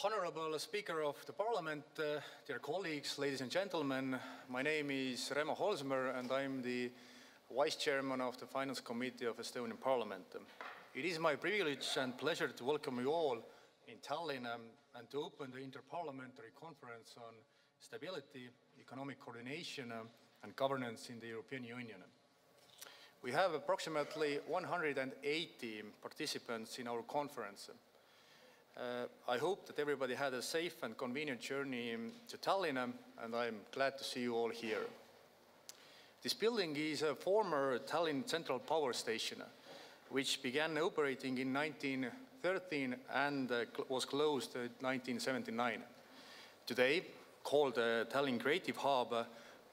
Honorable Speaker of the Parliament, dear colleagues, ladies and gentlemen, my name is Remo HOLSMER and I'm the Vice Chairman of the Finance Committee of Estonian Parliament. It is my privilege and pleasure to welcome you all in Tallinn and to open the Interparliamentary Conference on Stability, Economic Coordination and Governance in the European Union. We have approximately 180 participants in our conference. I hope that everybody had a safe and convenient journey to Tallinn, and I'm glad to see you all here. This building is a former Tallinn Central Power Station, which began operating in 1913 and was closed in 1979. Today, called Tallinn Creative Hub,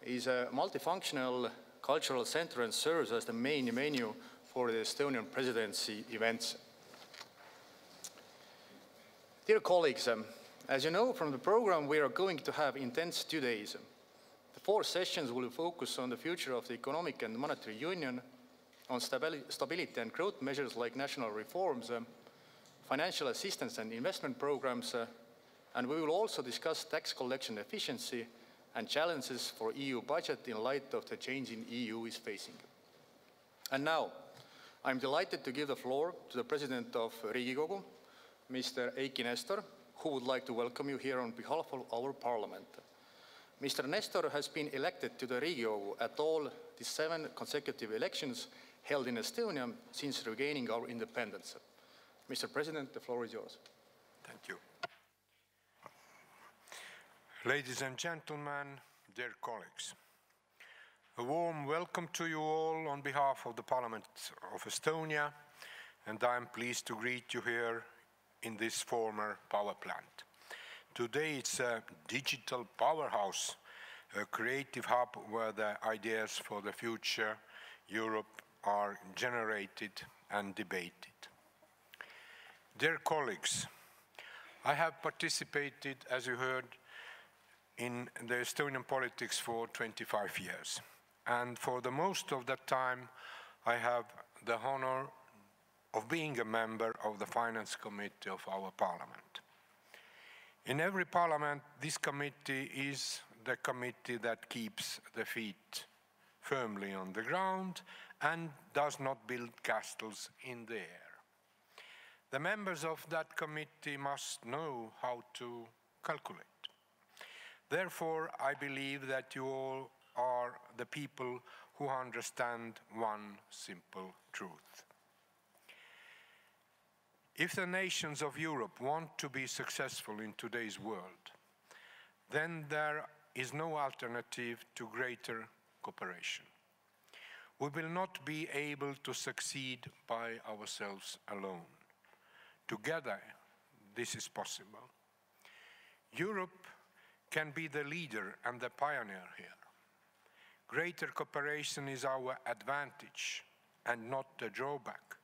is a multifunctional cultural center and serves as the main venue for the Estonian presidency events. Dear colleagues, as you know from the program, we are going to have intense 2 days. The 4 sessions will focus on the future of the economic and monetary union, on stability and growth measures like national reforms, financial assistance and investment programs, and we will also discuss tax collection efficiency and challenges for EU budget in light of the change in EU is facing. And now, I'm delighted to give the floor to the President of Riigikogu, Mr. Eiki Nestor, who would like to welcome you here on behalf of our Parliament. Mr. Nestor has been elected to the Riigikogu at all the 7 consecutive elections held in Estonia since regaining our independence. Mr. President, the floor is yours. Thank you. Ladies and gentlemen, dear colleagues, a warm welcome to you all on behalf of the Parliament of Estonia, and I'm pleased to greet you here in this former power plant. Today it's a digital powerhouse, a creative hub where the ideas for the future Europe are generated and debated. Dear colleagues, I have participated, as you heard, in the Estonian politics for 25 years. And for the most of that time, I have the honor of being a member of the Finance Committee of our Parliament. In every Parliament, this committee is the committee that keeps the feet firmly on the ground and does not build castles in the air. The members of that committee must know how to calculate. Therefore, I believe that you all are the people who understand one simple truth. If the nations of Europe want to be successful in today's world, then there is no alternative to greater cooperation. We will not be able to succeed by ourselves alone. Together, this is possible. Europe can be the leader and the pioneer here. Greater cooperation is our advantage and not a drawback,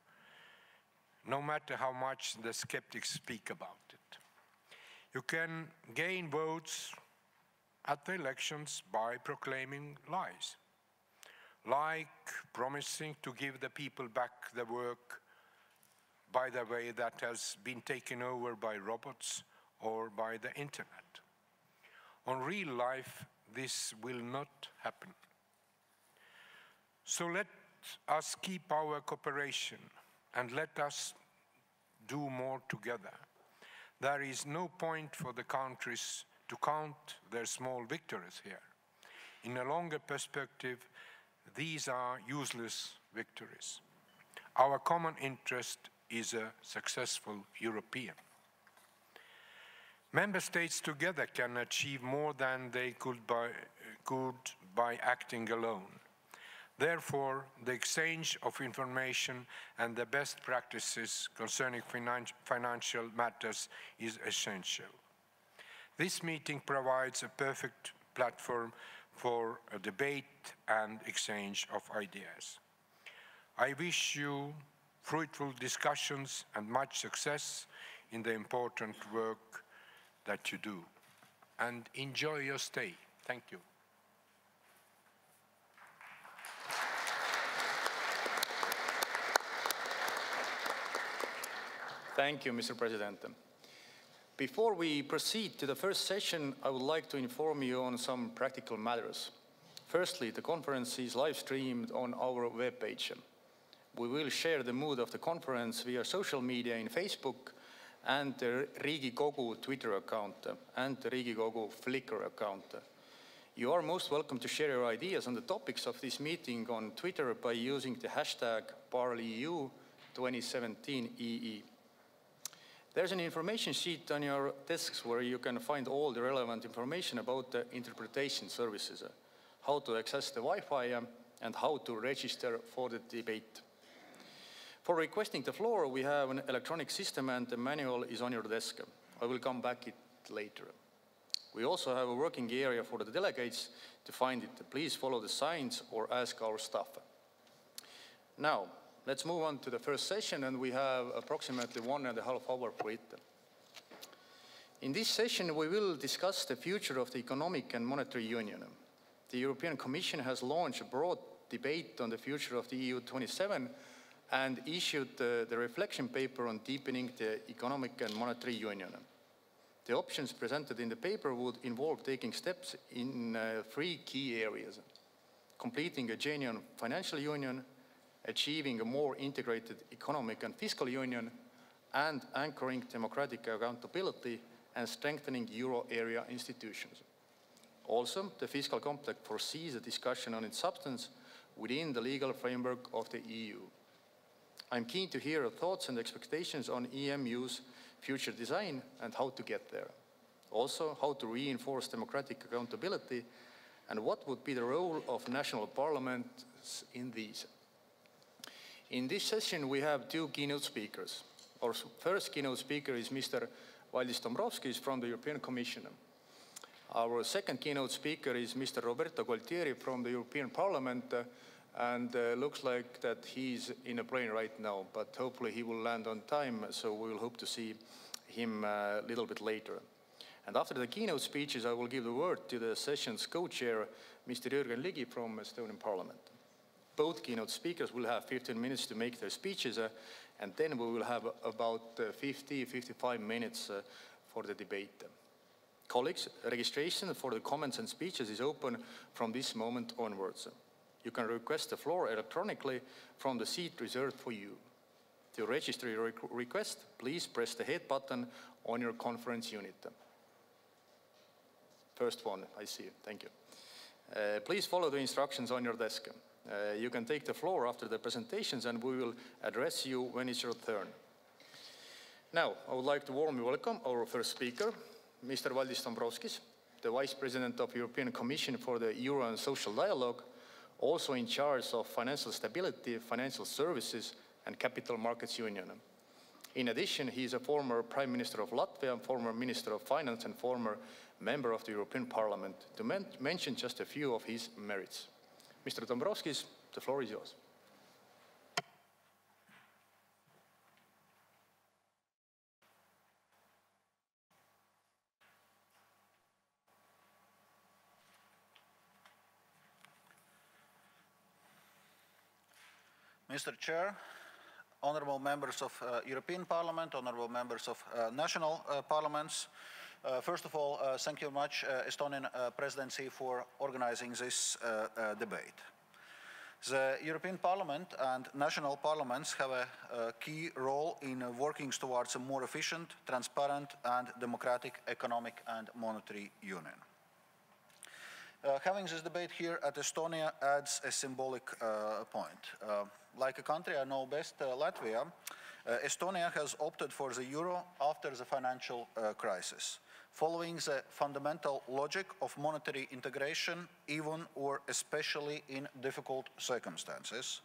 no matter how much the skeptics speak about it. You can gain votes at the elections by proclaiming lies, like promising to give the people back the work, by the way, that has been taken over by robots or by the internet. On real life, this will not happen. So let us keep our cooperation and let us do more together. There is no point for the countries to count their small victories here. In a longer perspective, these are useless victories. Our common interest is a successful European. Member states together can achieve more than they could by acting alone. Therefore, the exchange of information and the best practices concerning financial matters is essential. This meeting provides a perfect platform for a debate and exchange of ideas. I wish you fruitful discussions and much success in the important work that you do. And enjoy your stay. Thank you. Thank you, Mr. President. Before we proceed to the first session, I would like to inform you on some practical matters. Firstly, the conference is live streamed on our webpage. We will share the mood of the conference via social media in Facebook and the Riigikogu Twitter account and the Riigikogu Flickr account. You are most welcome to share your ideas on the topics of this meeting on Twitter by using the hashtag #ParlEU2017EE. There's an information sheet on your desks where you can find all the relevant information about the interpretation services, how to access the Wi-Fi, and how to register for the debate. For requesting the floor, we have an electronic system and the manual is on your desk. I will come back to it later. We also have a working area for the delegates. To find it, please follow the signs or ask our staff. Now, let's move on to the first session, and we have approximately 1.5 hours for it. In this session, we will discuss the future of the economic and monetary union. The European Commission has launched a broad debate on the future of the EU27 and issued the reflection paper on deepening the economic and monetary union. The options presented in the paper would involve taking steps in 3 key areas: completing a genuine financial union, achieving a more integrated economic and fiscal union, and anchoring democratic accountability and strengthening euro area institutions. Also, the fiscal compact foresees a discussion on its substance within the legal framework of the EU. I'm keen to hear your thoughts and expectations on EMU's future design and how to get there. Also, how to reinforce democratic accountability and what would be the role of national parliaments in these. In this session, we have 2 keynote speakers. Our first keynote speaker is Mr. Valdis Dombrovskis from the European Commission. Our second keynote speaker is Mr. Roberto Gaultieri from the European Parliament, and looks like that he's in a plane right now, but hopefully he will land on time, so we will hope to see him a little bit later. And after the keynote speeches, I will give the word to the session's co-chair, Mr. Jürgen LIGI from Estonian Parliament. Both keynote speakers will have 15 minutes to make their speeches, and then we will have about 50-55 minutes for the debate. Colleagues, registration for the comments and speeches is open from this moment onwards. You can request the floor electronically from the seat reserved for you. To register your request, please press the head button on your conference unit. First one, I see, thank you. Please follow the instructions on your desk. You can take the floor after the presentations and we will address you when it's your turn. Now, I would like to warmly welcome our first speaker, Mr. Valdis Dombrovskis, the Vice President of the European Commission for the Euro and Social Dialogue, also in charge of financial stability, financial services, and capital markets union. In addition, he is a former Prime Minister of Latvia, former Minister of Finance, and former member of the European Parliament, to mention just a few of his merits. Mr. Dombrovskis, the floor is yours. Mr. Chair, honorable members of European Parliament, honorable members of national parliaments, first of all, thank you much, Estonian presidency, for organizing this debate. The European Parliament and national parliaments have a key role in working towards a more efficient, transparent, and democratic economic and monetary union. Having this debate here at Estonia adds a symbolic point. Like a country I know best, Latvia, Estonia has opted for the euro after the financial crisis, following the fundamental logic of monetary integration, even or especially in difficult circumstances.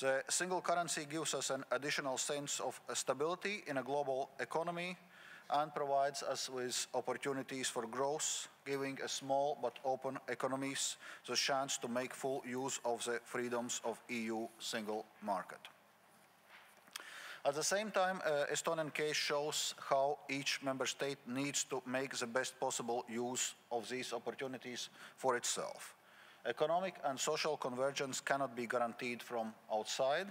The single currency gives us an additional sense of stability in a global economy and provides us with opportunities for growth, giving a small but open economies the chance to make full use of the freedoms of EU single market. At the same time, Estonian case shows how each member state needs to make the best possible use of these opportunities for itself. Economic and social convergence cannot be guaranteed from outside.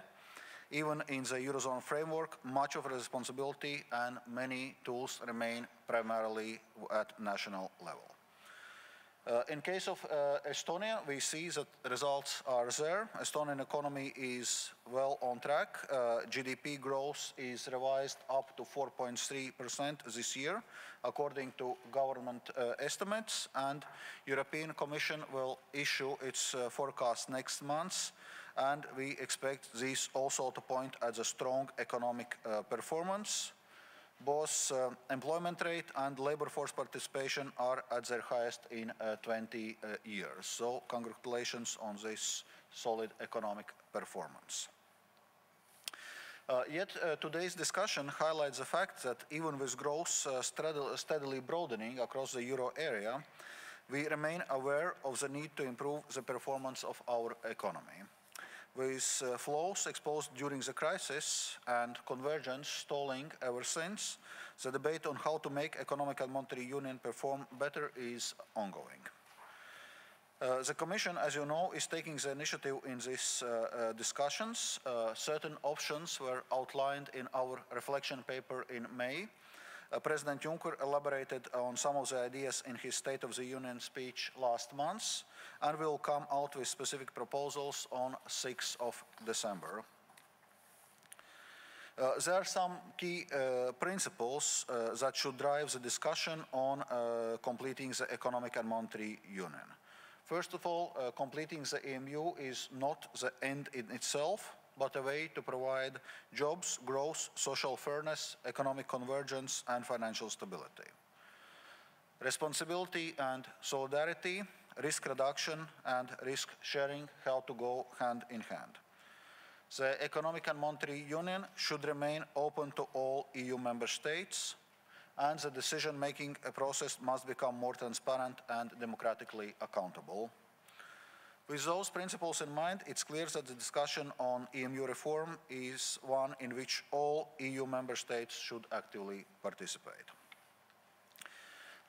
Even in the Eurozone framework, much of the responsibility and many tools remain primarily at national level. In case of Estonia, we see that results are there. Estonian economy is well on track. GDP growth is revised up to 4.3% this year, according to government estimates, and European Commission will issue its forecast next month, and we expect this also to point at a strong economic performance. Both employment rate and labor force participation are at their highest in 20 years. So congratulations on this solid economic performance. Yet today's discussion highlights the fact that even with growth steadily broadening across the euro area, we remain aware of the need to improve the performance of our economy. With flows exposed during the crisis and convergence stalling ever since, the debate on how to make economic and monetary union perform better is ongoing. The Commission, as you know, is taking the initiative in these discussions. Certain options were outlined in our reflection paper in May. President Juncker elaborated on some of the ideas in his State of the Union speech last month, and will come out with specific proposals on 6th of December. There are some key principles that should drive the discussion on completing the economic and monetary union. First of all, completing the EMU is not the end in itself, but a way to provide jobs, growth, social fairness, economic convergence, and financial stability. Responsibility and solidarity, risk reduction, and risk sharing have to go hand in hand. The economic and monetary union should remain open to all EU member states, and the decision-making process must become more transparent and democratically accountable. With those principles in mind, it's clear that the discussion on EMU reform is one in which all EU member states should actively participate.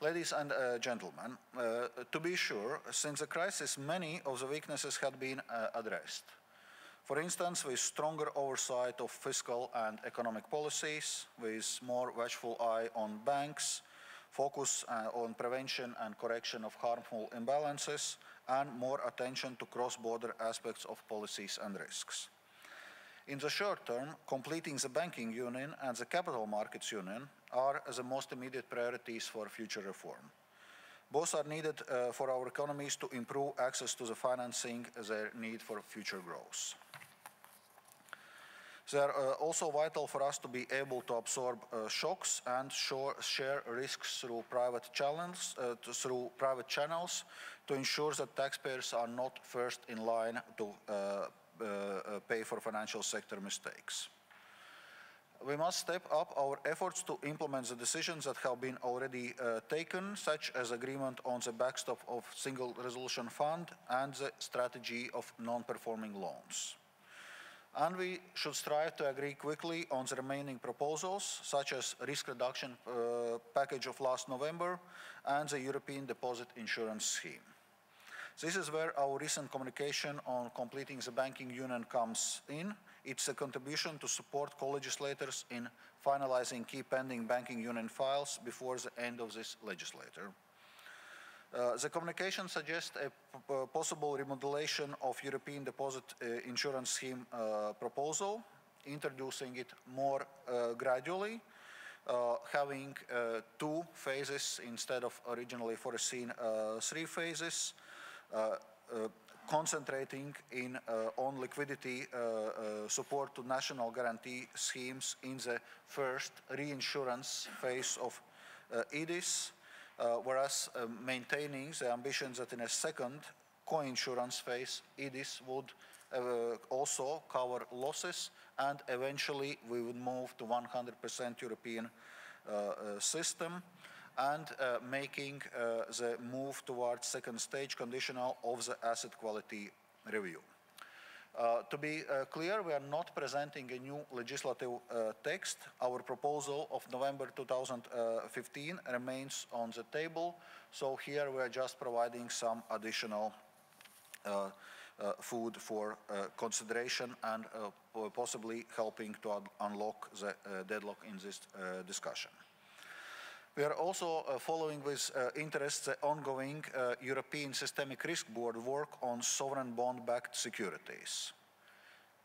Ladies and gentlemen, to be sure, since the crisis, many of the weaknesses had been addressed. For instance, with stronger oversight of fiscal and economic policies, with more watchful eye on banks, focus on prevention and correction of harmful imbalances, and more attention to cross-border aspects of policies and risks. In the short term, completing the banking union and the capital markets union are the most immediate priorities for future reform. Both are needed for our economies to improve access to the financing they need for future growth. They are also vital for us to be able to absorb shocks and share risks through private channels to ensure that taxpayers are not first in line to pay for financial sector mistakes. We must step up our efforts to implement the decisions that have been already taken, such as agreement on the backstop of Single Resolution Fund and the strategy of non-performing loans. And we should strive to agree quickly on the remaining proposals, such as risk reduction package of last November and the European Deposit Insurance Scheme. This is where our recent communication on completing the banking union comes in. It's a contribution to support co-legislators in finalizing key pending banking union files before the end of this legislature. The communication suggests a possible remodulation of European Deposit Insurance Scheme proposal, introducing it more gradually, having 2 phases instead of originally foreseen 3 phases, concentrating on liquidity support to national guarantee schemes in the first reinsurance phase of EDIS, whereas maintaining the ambitions that in a second co-insurance phase, EDIS would also cover losses, and eventually we would move to 100% European system, and making the move towards second stage conditional of the asset quality review. To be clear, we are not presenting a new legislative text. Our proposal of November 2015 remains on the table, so here we are just providing some additional food for consideration and possibly helping to unlock the deadlock in this discussion. We are also following with interest the ongoing European Systemic Risk Board work on sovereign bond-backed securities.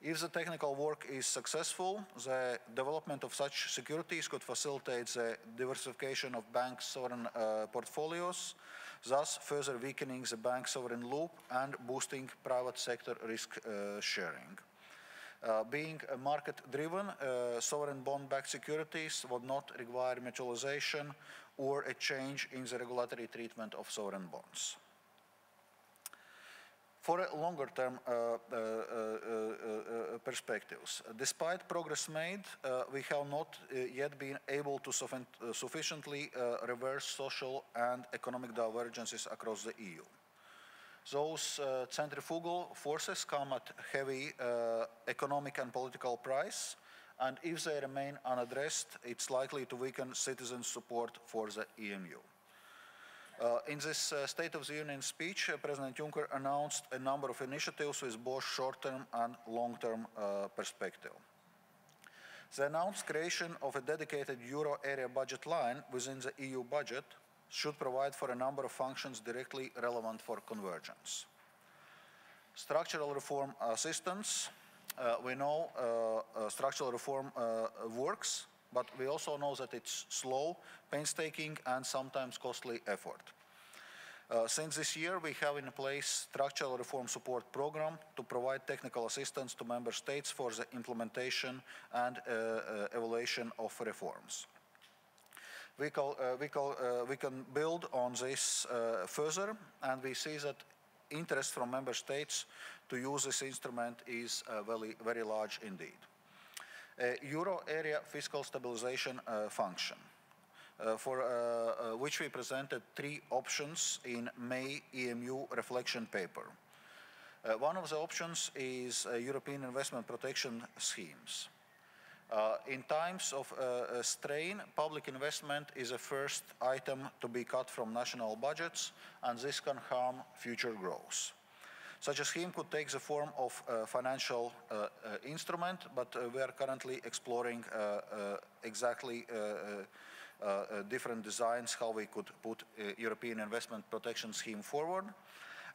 If the technical work is successful, the development of such securities could facilitate the diversification of banks' sovereign portfolios, thus further weakening the bank sovereign loop and boosting private sector risk sharing. Being market-driven, sovereign bond-backed securities would not require mutualization or a change in the regulatory treatment of sovereign bonds. For a longer-term perspectives, despite progress made, we have not yet been able to sufficiently reverse social and economic divergences across the EU. Those centrifugal forces come at heavy economic and political price, and if they remain unaddressed, it's likely to weaken citizens' support for the EMU. In this State of the Union speech, President Juncker announced a number of initiatives with both short-term and long-term perspective. The announced creation of a dedicated euro area budget line within the EU budget should provide for a number of functions directly relevant for convergence. Structural reform assistance. We know structural reform works, but we also know that it's slow, painstaking, and sometimes costly effort. Since this year, we have in place structural reform support program to provide technical assistance to member states for the implementation and evaluation of reforms. We can build on this further, and we see that interest from member states to use this instrument is very large indeed. Euro area fiscal stabilization function, for which we presented 3 options in May EMU reflection paper. One of the options is European investment protection schemes. In times of strain, public investment is a first item to be cut from national budgets, and this can harm future growth. Such a scheme could take the form of a financial instrument, but we are currently exploring exactly different designs how we could put a European investment protection scheme forward.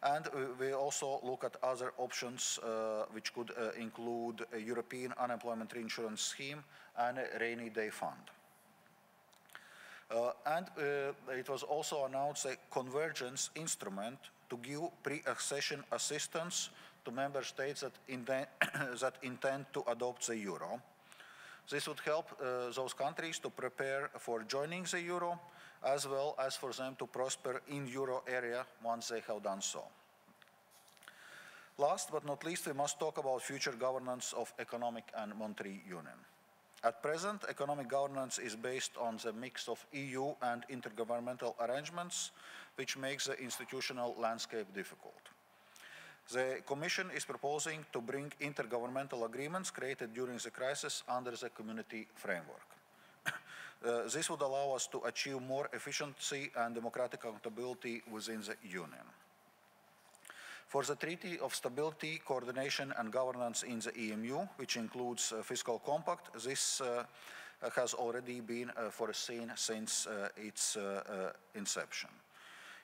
And we also look at other options which could include a European unemployment reinsurance scheme and a rainy day fund. It was also announced a convergence instrument to give pre-accession assistance to member states that intend to adopt the euro. This would help those countries to prepare for joining the euro, as well as for them to prosper in euro area once they have done so. Last but not least, we must talk about future governance of economic and monetary union. At present, economic governance is based on the mix of EU and intergovernmental arrangements, which makes the institutional landscape difficult. The Commission is proposing to bring intergovernmental agreements created during the crisis under the community framework. This would allow us to achieve more efficiency and democratic accountability within the Union. For the Treaty of Stability, Coordination and Governance in the EMU, which includes Fiscal Compact, this has already been foreseen since its inception.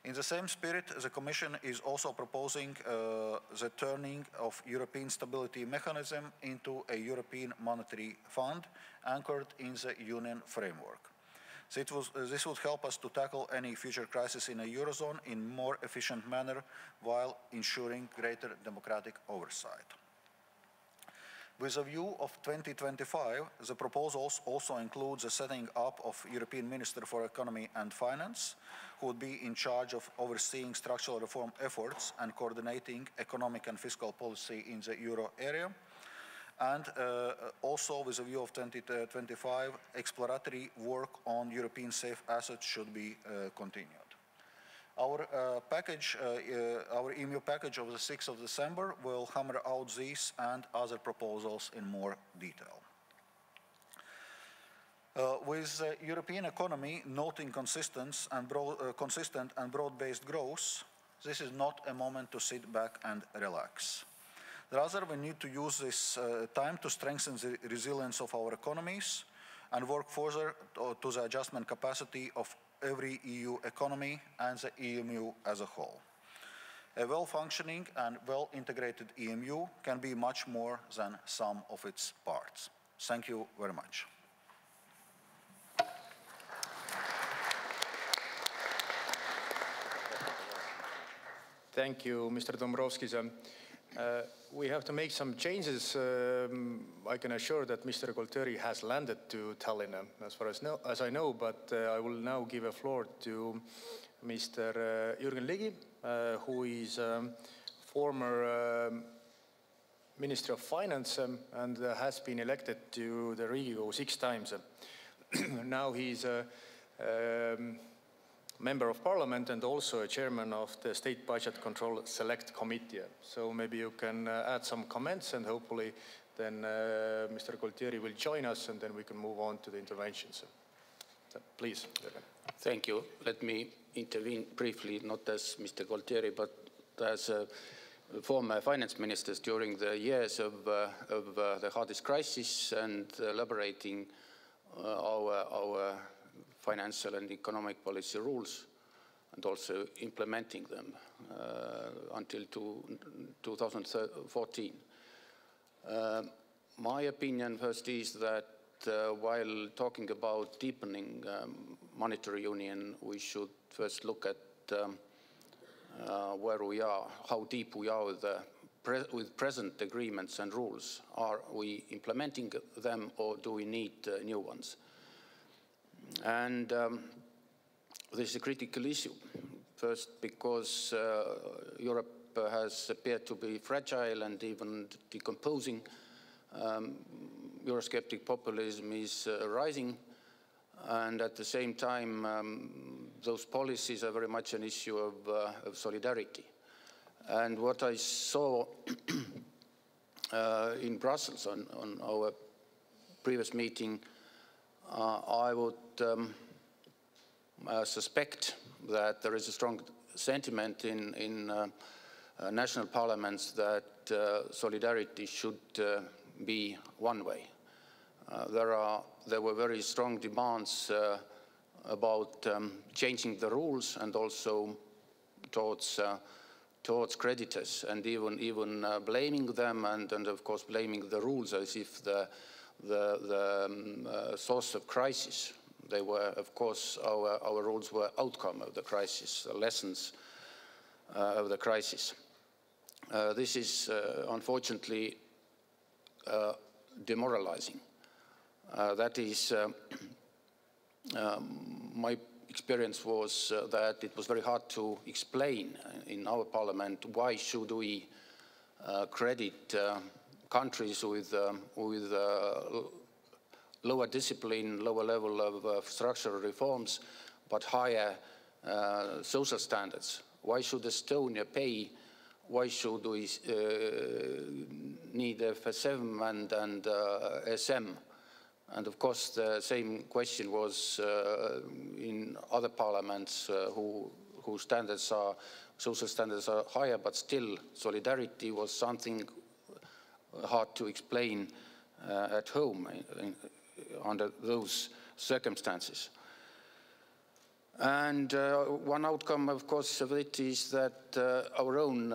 In the same spirit, the Commission is also proposing the turning of European Stability Mechanism into a European Monetary Fund anchored in the Union framework. This would help us to tackle any future crisis in a Eurozone in a more efficient manner while ensuring greater democratic oversight. With a view of 2025, the proposals also include the setting up of European Minister for Economy and Finance, who would be in charge of overseeing structural reform efforts and coordinating economic and fiscal policy in the euro area. And also with a view of 2025, exploratory work on European safe assets should be continued. Our our EMU package of the 6th of December will hammer out these and other proposals in more detail. With the European economy noting consistent and broad-based growth, this is not a moment to sit back and relax. Rather, we need to use this time to strengthen the resilience of our economies and work further to the adjustment capacity of every EU economy and the EMU as a whole. A well-functioning and well-integrated EMU can be much more than sum of its parts. Thank you very much. Thank you, Mr. Dombrovskis. We have to make some changes. I can assure that Mr. Gaultieri has landed to Tallinn, as far as I know, but I will now give a floor to Mr. Jürgen LIGI, who is former Minister of Finance and has been elected to the Riigikogu 6 times. Now he's a Member of Parliament and also a chairman of the State Budget Control Select Committee. So maybe you can add some comments, and hopefully then Mr. Gaultieri will join us, and then we can move on to the interventions. So please, Jürgen. Thank you. Let me intervene briefly, not as Mr. Gaultieri, but as former finance ministers during the years of the hardest crisis, and elaborating our financial and economic policy rules, and also implementing them until 2014. My opinion first is that while talking about deepening monetary union, we should first look at where we are, how deep we are with present agreements and rules. Are we implementing them, or do we need new ones? And this is a critical issue. First, because Europe has appeared to be fragile and even decomposing. Eurosceptic populism is rising, and at the same time, those policies are very much an issue of solidarity. And what I saw in Brussels on our previous meeting, I would suspect that there is a strong sentiment in national parliaments that solidarity should be one way. There were very strong demands about changing the rules, and also towards creditors, and even blaming them, and of course blaming the rules as if the source of crisis. They were, of course, our rules were outcome of the crisis, lessons of the crisis. This is unfortunately demoralizing. That is, my experience was that it was very hard to explain in our parliament why should we credit countries with lower discipline, lower level of structural reforms, but higher social standards. Why should Estonia pay? Why should we need FSM and SM? And of course, the same question was in other parliaments whose standards are, social standards are higher, but still solidarity was something hard to explain at home under those circumstances. And one outcome, of course, of it is that our own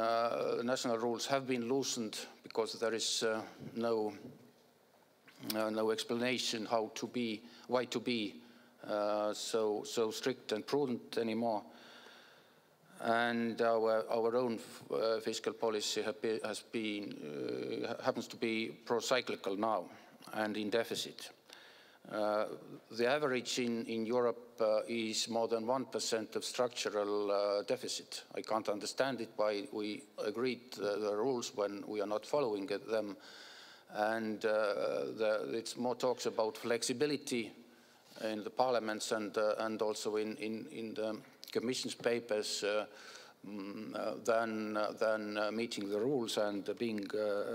national rules have been loosened, because there is no explanation why to be so strict and prudent anymore. And our own fiscal policy happens to be pro-cyclical now and in deficit. The average in Europe is more than 1% of structural deficit. I can't understand it, why we agreed the rules when we are not following them. And it's more talks about flexibility in the parliaments and also in the Commission's papers than meeting the rules and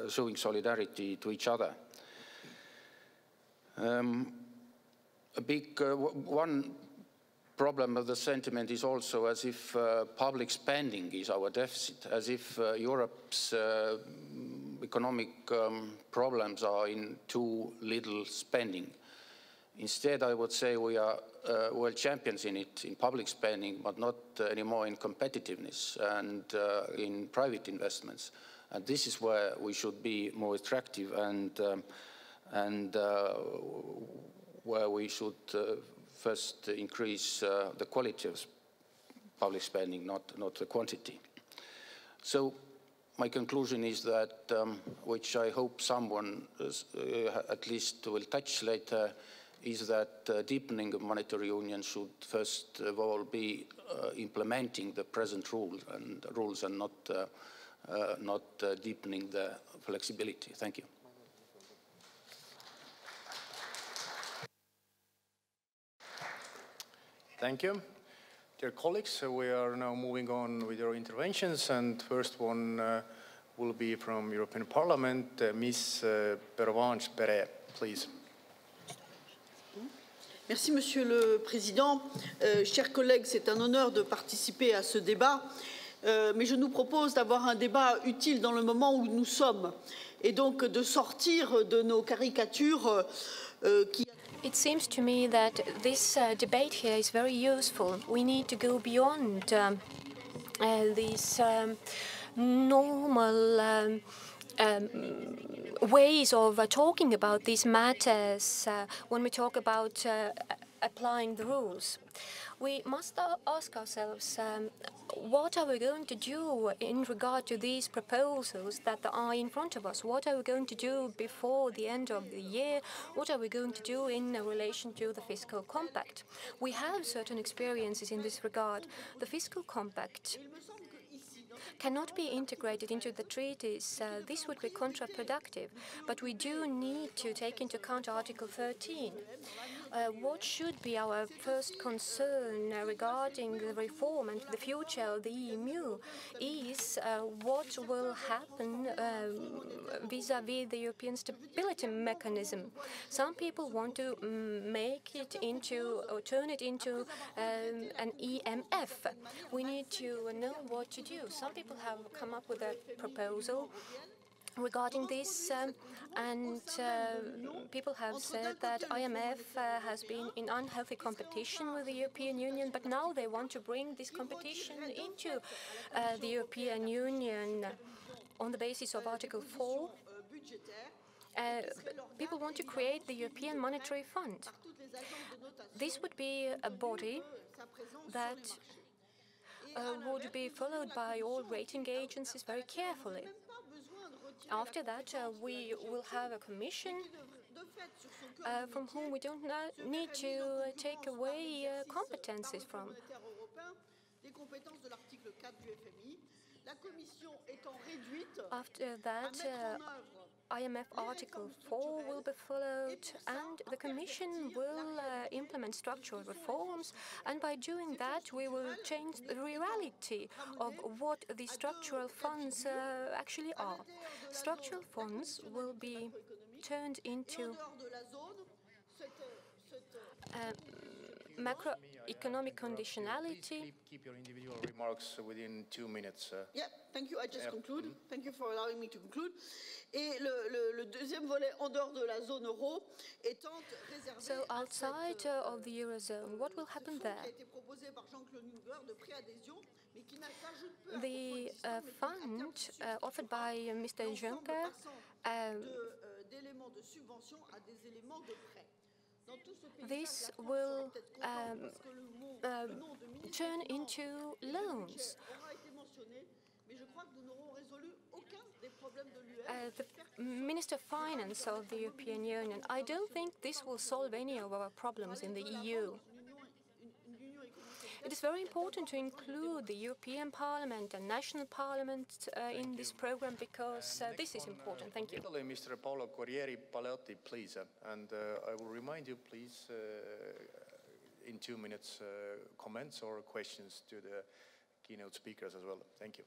showing solidarity to each other. One problem of the sentiment is also as if public spending is our deficit, as if Europe's economic problems are in too little spending. Instead, I would say we are world champions in it, in public spending, but not anymore in competitiveness and in private investments. And this is where we should be more attractive and where we should first increase the quality of public spending, not the quantity. So my conclusion is that, which I hope someone at least will touch later, is that deepening of monetary union should first of all be implementing the present rules and not deepening the flexibility. Thank you. Thank you. Dear colleagues, so we are now moving on with your interventions, and first one will be from European Parliament, Ms. Pervenche Perez, please. Merci, Monsieur le Président. Chers collègues, c'est un honneur de participer à ce débat, mais je nous propose d'avoir un débat utile dans le moment où nous sommes, et donc de sortir de nos caricatures qui... It seems to me that this debate here is very useful. We need to go beyond these normal ways of talking about these matters when we talk about applying the rules. We must ask ourselves, what are we going to do in regard to these proposals that are in front of us? What are we going to do before the end of the year? What are we going to do in relation to the fiscal compact? We have certain experiences in this regard. The fiscal compact cannot be integrated into the treaties. This would be counterproductive, but we do need to take into account Article 13. What should be our first concern regarding the reform and the future of the EMU is what will happen vis-à-vis the European Stability Mechanism. Some people want to make it into, or turn it into an EMF. We need to know what to do. Some people have come up with a proposal regarding this, and people have said that IMF has been in unhealthy competition with the European Union, but now they want to bring this competition into the European Union on the basis of Article 4. People want to create the European Monetary Fund. This would be a body that would be followed by all rating agencies very carefully. After that, we will have a commission from whom we don't need to take away competencies from. After that, IMF Article 4 will be followed, and the Commission will implement structural reforms, and by doing that we will change the reality of what the structural funds actually are. Structural funds will be turned into macroeconomic conditionality. Keep your individual remarks within 2 minutes. Yeah, thank you. I just conclude. Thank you for allowing me to conclude. Et le deuxième volet en dehors de la zone euro étant réservé. So outside of the eurozone, what will happen there? The fund offered by Mr. Jürgen this will turn into loans. The Minister of Finance of the European Union, I don't think this will solve any of our problems in the EU. It is very important to include the European Parliament and national parliaments in this program because this is important. Thank you. Mr. Paolo Corrieri Paleotti, please. And I will remind you, please, in 2 minutes, comments or questions to the keynote speakers as well. Thank you.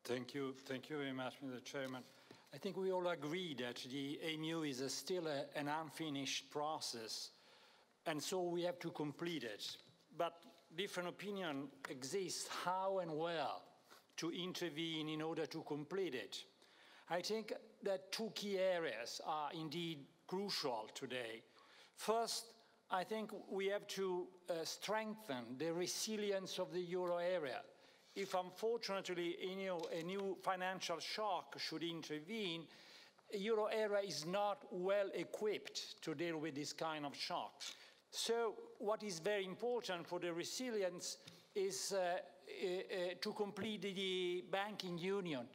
Thank you. Thank you very much, Mr. Chairman. I think we all agree that the EMU is still an unfinished process, and so we have to complete it. But different opinion exists how and where to intervene in order to complete it. I think that two key areas are indeed crucial today. First, I think we have to strengthen the resilience of the euro area. If unfortunately a new financial shock should intervene, the euro area is not well equipped to deal with this kind of shock. So what is very important for the resilience is to complete the banking union,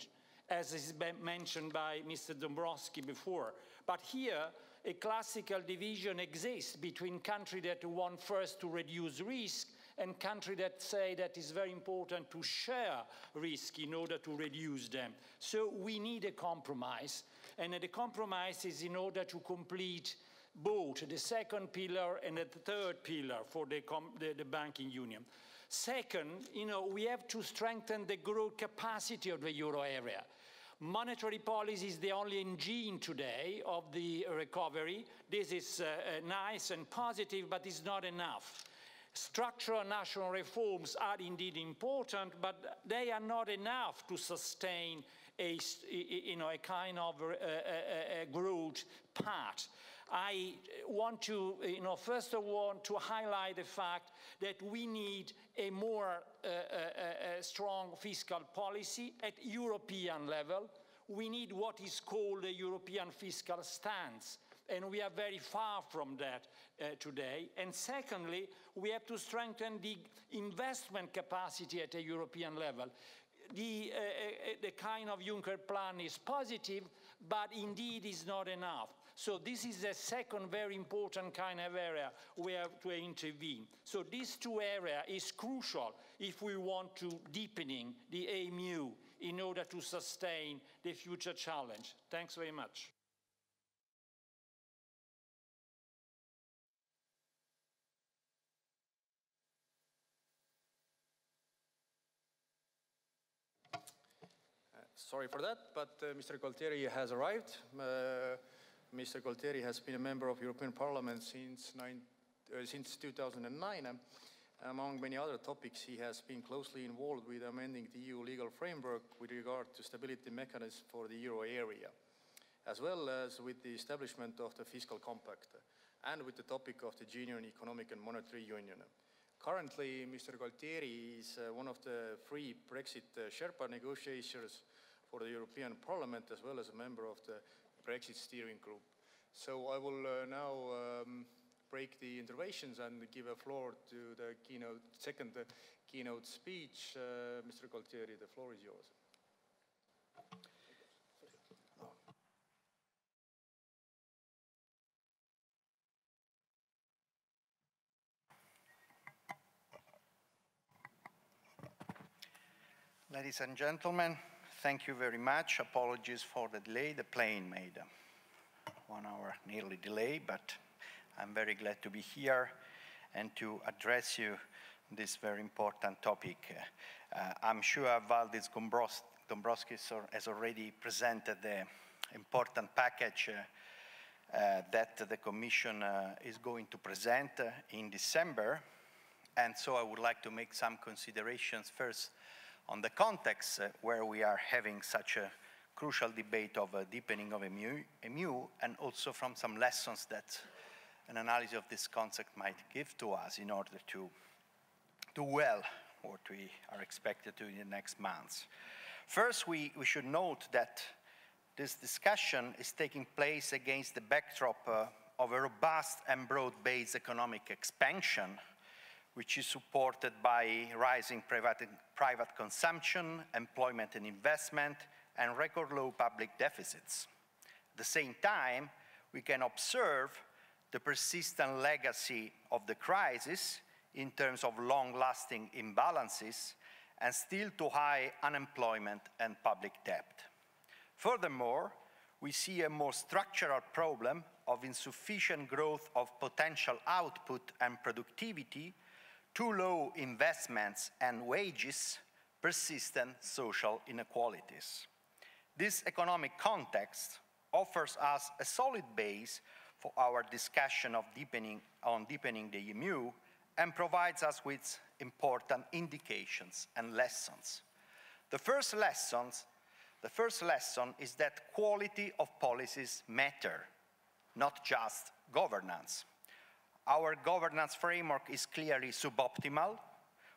as has been mentioned by Mr. Dombrovskis before. But here, a classical division exists between countries that want first to reduce risk and countries that say that it's very important to share risk in order to reduce them. So we need a compromise, and the compromise is in order to complete both the second pillar and the third pillar for the banking union. Second, we have to strengthen the growth capacity of the euro area. Monetary policy is the only engine today of the recovery. This is nice and positive, but it's not enough. Structural national reforms are indeed important, but they are not enough to sustain a kind of growth path. I want to, first of all, to highlight the fact that we need a more strong fiscal policy at European level. We need what is called a European fiscal stance, and we are very far from that today. And secondly, we have to strengthen the investment capacity at a European level. The kind of Juncker plan is positive, but indeed is not enough. So this is a second very important kind of area we have to intervene. So these two areas is crucial if we want to deepening the EMU in order to sustain the future challenge. Thanks very much. Sorry for that, but Mr. Gaultieri has arrived. Mr. Gaultieri has been a member of European Parliament since 2009. Among many other topics, he has been closely involved with amending the EU legal framework with regard to stability mechanisms for the euro area, as well as with the establishment of the Fiscal Compact, and with the topic of the genuine economic and monetary union. Currently, Mr. Gaultieri is one of the three Brexit Sherpa negotiators for the European Parliament, as well as a member of the Brexit steering group. So I will now break the interventions and give a floor to the second keynote speech. Mr. Gaultieri, the floor is yours. Ladies and gentlemen, thank you very much. Apologies for the delay. The plane made a 1 hour nearly delay, but I'm very glad to be here and to address you this very important topic. I'm sure Valdis Dombrovskis has already presented the important package that the Commission is going to present in December. And so I would like to make some considerations first on the context where we are having such a crucial debate of a deepening of EMU, and also from some lessons that an analysis of this concept might give to us in order to do well what we are expected to in the next months. First, we should note that this discussion is taking place against the backdrop of a robust and broad-based economic expansion, which is supported by rising private consumption, employment and investment, and record low public deficits. At the same time, we can observe the persistent legacy of the crisis in terms of long-lasting imbalances and still too high unemployment and public debt. Furthermore, we see a more structural problem of insufficient growth of potential output and productivity, too low investments and wages, persistent social inequalities. This economic context offers us a solid base for our discussion of deepening the EMU and provides us with important indications and lessons. The first The first lesson is that quality of policies matter, not just governance. Our governance framework is clearly suboptimal.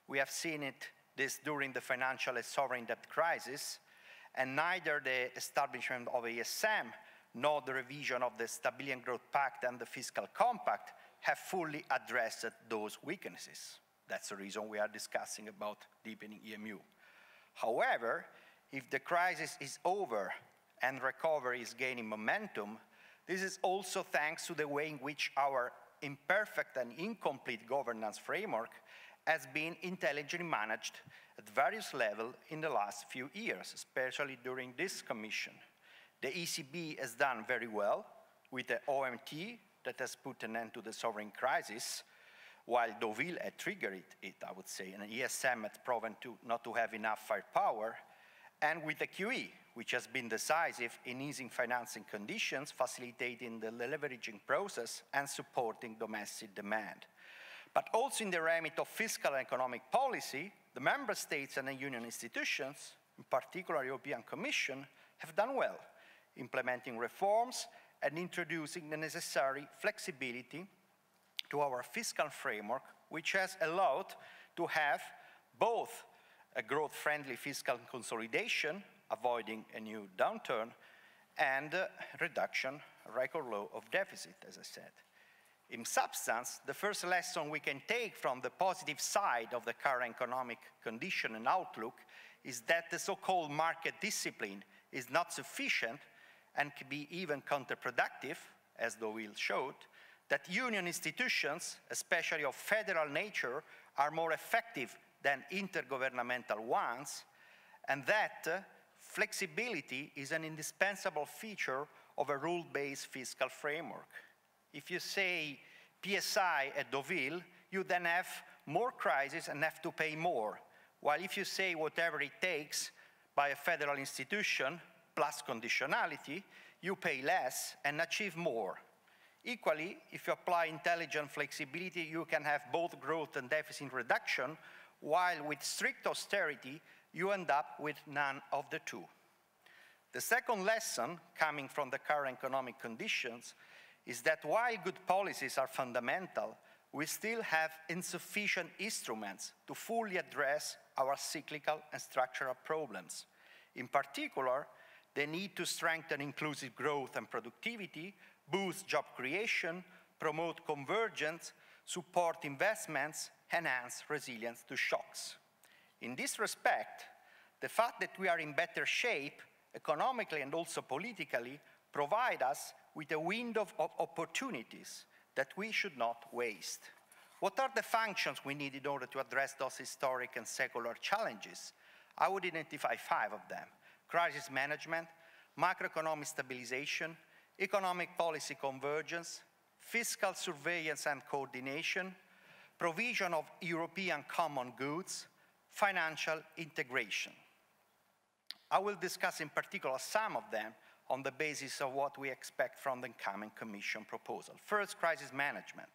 We have seen this during the financial and sovereign debt crisis, and neither the establishment of ESM nor the revision of the Stability and Growth Pact and the Fiscal Compact have fully addressed those weaknesses. That's the reason we are discussing about deepening EMU. However, if the crisis is over and recovery is gaining momentum, this is also thanks to the way in which our imperfect and incomplete governance framework has been intelligently managed at various levels in the last few years, especially during this Commission. The ECB has done very well with the OMT that has put an end to the sovereign crisis, while Deauville had triggered it, I would say, and ESM had proven not to have enough firepower, and with the QE, which has been decisive in easing financing conditions, facilitating the leveraging process and supporting domestic demand. But also in the remit of fiscal and economic policy, the member states and the union institutions, in particular the European Commission, have done well, implementing reforms and introducing the necessary flexibility to our fiscal framework, which has allowed to have both a growth-friendly fiscal consolidation, avoiding a new downturn, and reduction, record low of deficit, as I said. In substance, the first lesson we can take from the positive side of the current economic condition and outlook is that the so-called market discipline is not sufficient and can be even counterproductive, as Deauville showed, that union institutions, especially of federal nature, are more effective than intergovernmental ones, and that flexibility is an indispensable feature of a rule-based fiscal framework. If you say PSI at Deauville, you then have more crises and have to pay more, while if you say whatever it takes by a federal institution plus conditionality, you pay less and achieve more. Equally, if you apply intelligent flexibility, you can have both growth and deficit reduction, while with strict austerity, you end up with none of the two. The second lesson, coming from the current economic conditions, is that while good policies are fundamental, we still have insufficient instruments to fully address our cyclical and structural problems. In particular, the need to strengthen inclusive growth and productivity, boost job creation, promote convergence, support investments, enhance resilience to shocks. In this respect, the fact that we are in better shape, economically and also politically, provide us with a window of opportunities that we should not waste. What are the functions we need in order to address those historic and secular challenges? I would identify 5 of them: crisis management, macroeconomic stabilization, economic policy convergence, fiscal surveillance and coordination, provision of European common goods, financial integration. I will discuss in particular some of them on the basis of what we expect from the incoming Commission proposal. First, crisis management.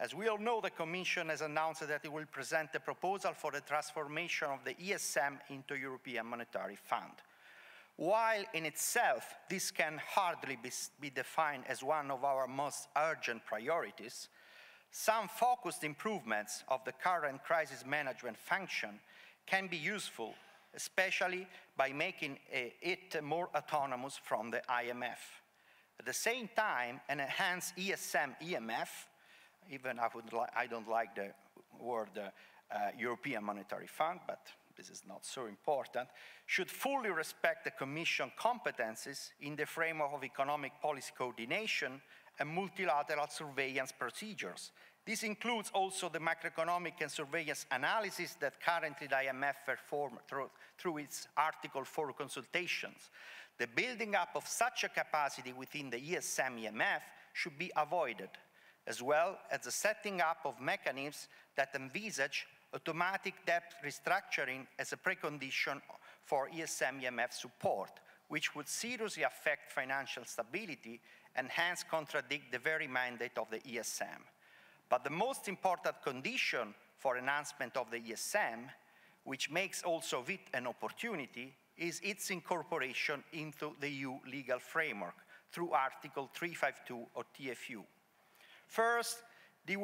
As we all know, the Commission has announced that it will present a proposal for the transformation of the ESM into European Monetary Fund. While in itself this can hardly be defined as one of our most urgent priorities, some focused improvements of the current crisis management function can be useful, especially by making it more autonomous from the IMF. At the same time, an enhanced ESM-EMF, even I don't like the word European Monetary Fund, but this is not so important, should fully respect the Commission competences in the framework of economic policy coordination and multilateral surveillance procedures. This includes also the macroeconomic and surveillance analysis that currently the IMF performs through its Article 4 consultations. The building up of such a capacity within the ESM-EMF should be avoided, as well as the setting up of mechanisms that envisage automatic debt restructuring as a precondition for ESM-EMF support, which would seriously affect financial stability and hence contradict the very mandate of the ESM. But the most important condition for enhancement of the ESM, which makes also of it an opportunity, is its incorporation into the EU legal framework through Article 352 of TFU. First, they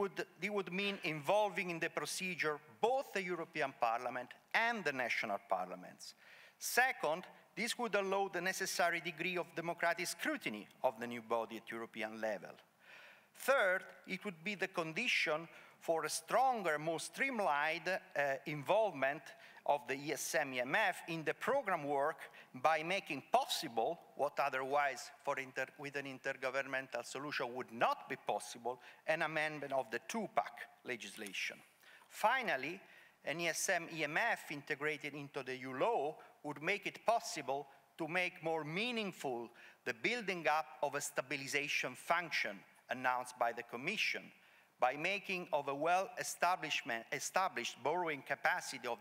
would mean involving in the procedure both the European Parliament and the national parliaments. Second, this would allow the necessary degree of democratic scrutiny of the new body at European level. Third, it would be the condition for a stronger, more streamlined involvement of the ESM-EMF in the program work by making possible what otherwise with an intergovernmental solution would not be possible, an amendment of the two-pack legislation. Finally, an ESM-EMF integrated into the EU law would make it possible to make more meaningful the building up of a stabilization function announced by the Commission, by making of a well-established borrowing capacity of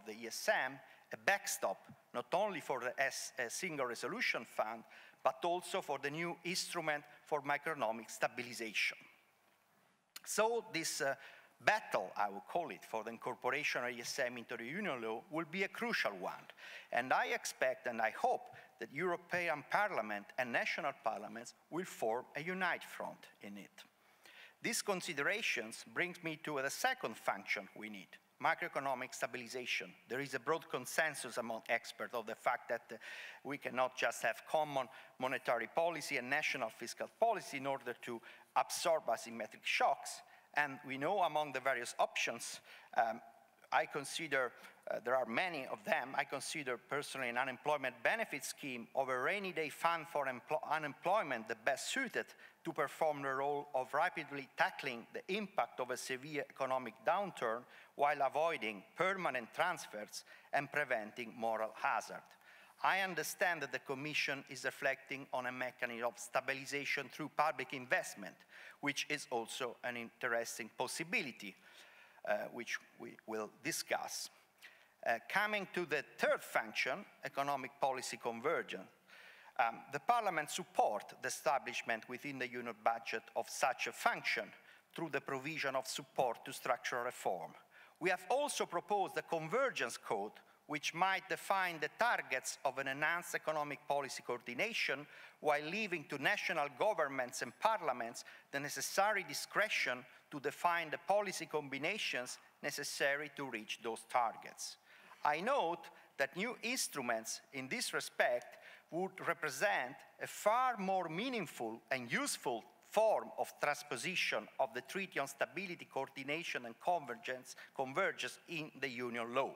the ESM a backstop, not only for the single resolution fund, but also for the new instrument for macroeconomic stabilization. So this battle, I would call it, for the incorporation of ESM into the Union law will be a crucial one. And I expect and I hope that European Parliament and national parliaments will form a united front in it. These considerations brings me to the second function we need, macroeconomic stabilization. There is a broad consensus among experts of the fact that we cannot just have common monetary policy and national fiscal policy in order to absorb asymmetric shocks. And we know among the various options, I consider, there are many of them, I consider personally an unemployment benefit scheme or a rainy day fund for unemployment the best suited to perform the role of rapidly tackling the impact of a severe economic downturn while avoiding permanent transfers and preventing moral hazard. I understand that the Commission is reflecting on a mechanism of stabilization through public investment, which is also an interesting possibility, which we will discuss. Coming to the third function, economic policy convergence, the Parliament supports the establishment within the Union budget of such a function through the provision of support to structural reform. We have also proposed a convergence code which might define the targets of an enhanced economic policy coordination while leaving to national governments and parliaments the necessary discretion to define the policy combinations necessary to reach those targets. I note that new instruments in this respect would represent a far more meaningful and useful form of transposition of the Treaty on Stability, Coordination and Convergence in the Union law.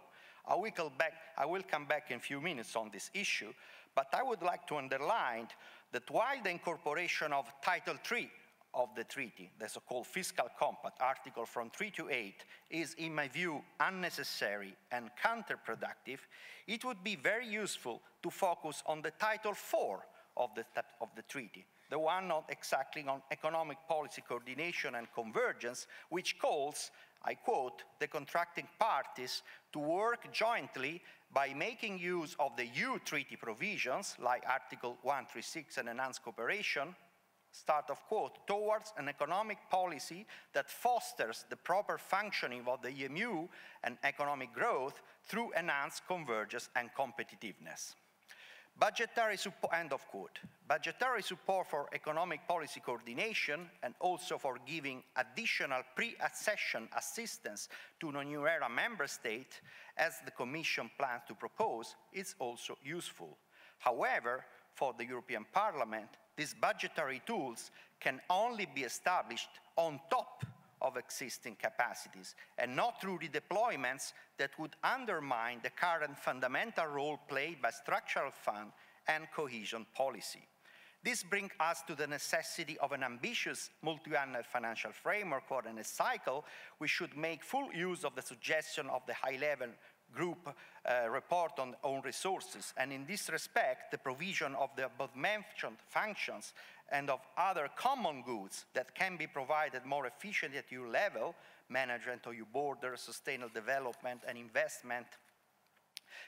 I will come back in a few minutes on this issue, but I would like to underline that while the incorporation of Title III of the treaty, the so-called Fiscal Compact, article from 3 to 8, is, in my view, unnecessary and counterproductive, it would be very useful to focus on the Title IV of the treaty, the one not exactly on economic policy coordination and convergence, which calls, I quote, the contracting parties to work jointly by making use of the EU treaty provisions, like Article 136 and enhanced cooperation, start of quote, towards an economic policy that fosters the proper functioning of the EMU and economic growth through enhanced convergence and competitiveness. Budgetary support, end of quote. Budgetary support for economic policy coordination and also for giving additional pre-accession assistance to non-EU area member states, as the Commission plans to propose, is also useful. However, for the European Parliament, these budgetary tools can only be established on top of existing capacities and not through redeployments that would undermine the current fundamental role played by structural fund and cohesion policy. This brings us to the necessity of an ambitious multi-annual financial framework or in a cycle. We should make full use of the suggestion of the high-level group report on own resources, and in this respect, the provision of the above-mentioned functions and of other common goods that can be provided more efficiently at EU level, management of EU borders, sustainable development and investment,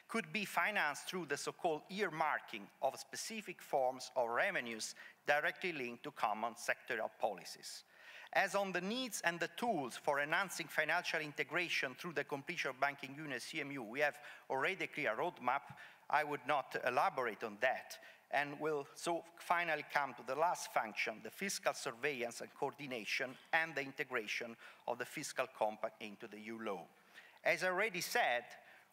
could be financed through the so-called earmarking of specific forms of revenues directly linked to common sectoral policies. As on the needs and the tools for enhancing financial integration through the completion of banking union CMU, we have already a clear roadmap. I would not elaborate on that, and will so finally come to the last function, the fiscal surveillance and coordination and the integration of the fiscal compact into the EU law. As I already said,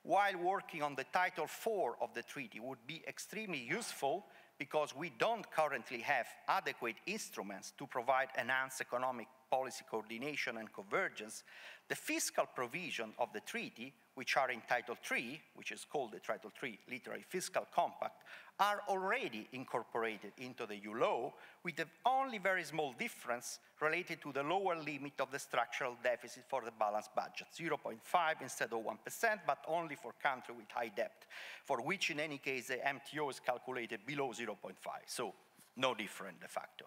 while working on the Title IV of the treaty would be extremely useful because we don't currently have adequate instruments to provide enhanced economic policy coordination and convergence, the fiscal provision of the treaty, which are in Title III, which is called the Title III, literally Fiscal Compact, are already incorporated into the EU law with the only very small difference related to the lower limit of the structural deficit for the balanced budget, 0.5 instead of 1%, but only for countries with high debt, for which in any case the MTO is calculated below 0.5, so no different de facto.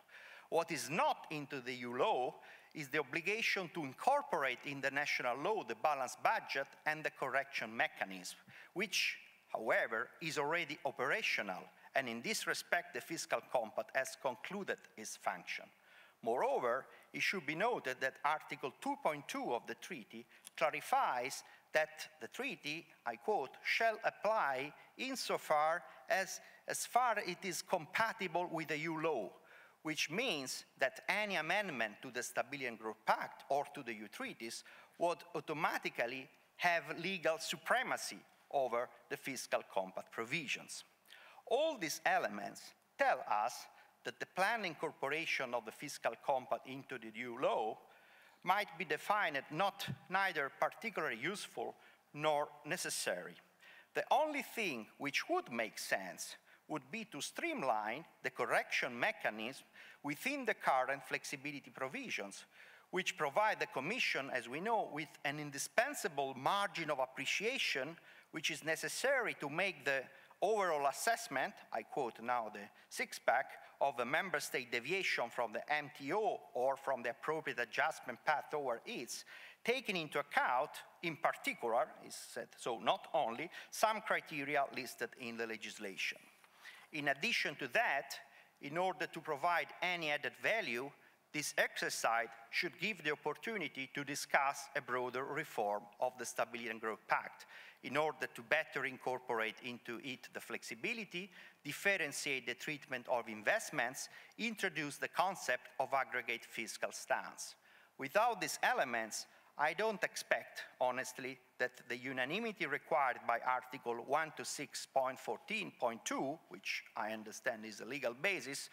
What is not into the EU law is the obligation to incorporate in the national law the balanced budget and the correction mechanism, which, however, is already operational, and in this respect the fiscal compact has concluded its function. Moreover, it should be noted that Article 2.2 of the treaty clarifies that the treaty, I quote, shall apply insofar as far it is compatible with the EU law, which means that any amendment to the Stability and Growth Pact or to the EU treaties would automatically have legal supremacy over the fiscal compact provisions. All these elements tell us that the planned incorporation of the fiscal compact into the EU law might be defined neither particularly useful nor necessary. The only thing which would make sense would be to streamline the correction mechanism within the current flexibility provisions, which provide the Commission, as we know, with an indispensable margin of appreciation which is necessary to make the overall assessment, I quote now the six-pack, of a member state deviation from the MTO or from the appropriate adjustment path over it, taking into account, in particular, is said, so not only, some criteria listed in the legislation. In addition to that, in order to provide any added value, this exercise should give the opportunity to discuss a broader reform of the Stability and Growth Pact in order to better incorporate into it the flexibility, differentiate the treatment of investments, introduce the concept of aggregate fiscal stance. Without these elements, I don't expect, honestly, that the unanimity required by Article 126.14.2, which I understand is a legal basis,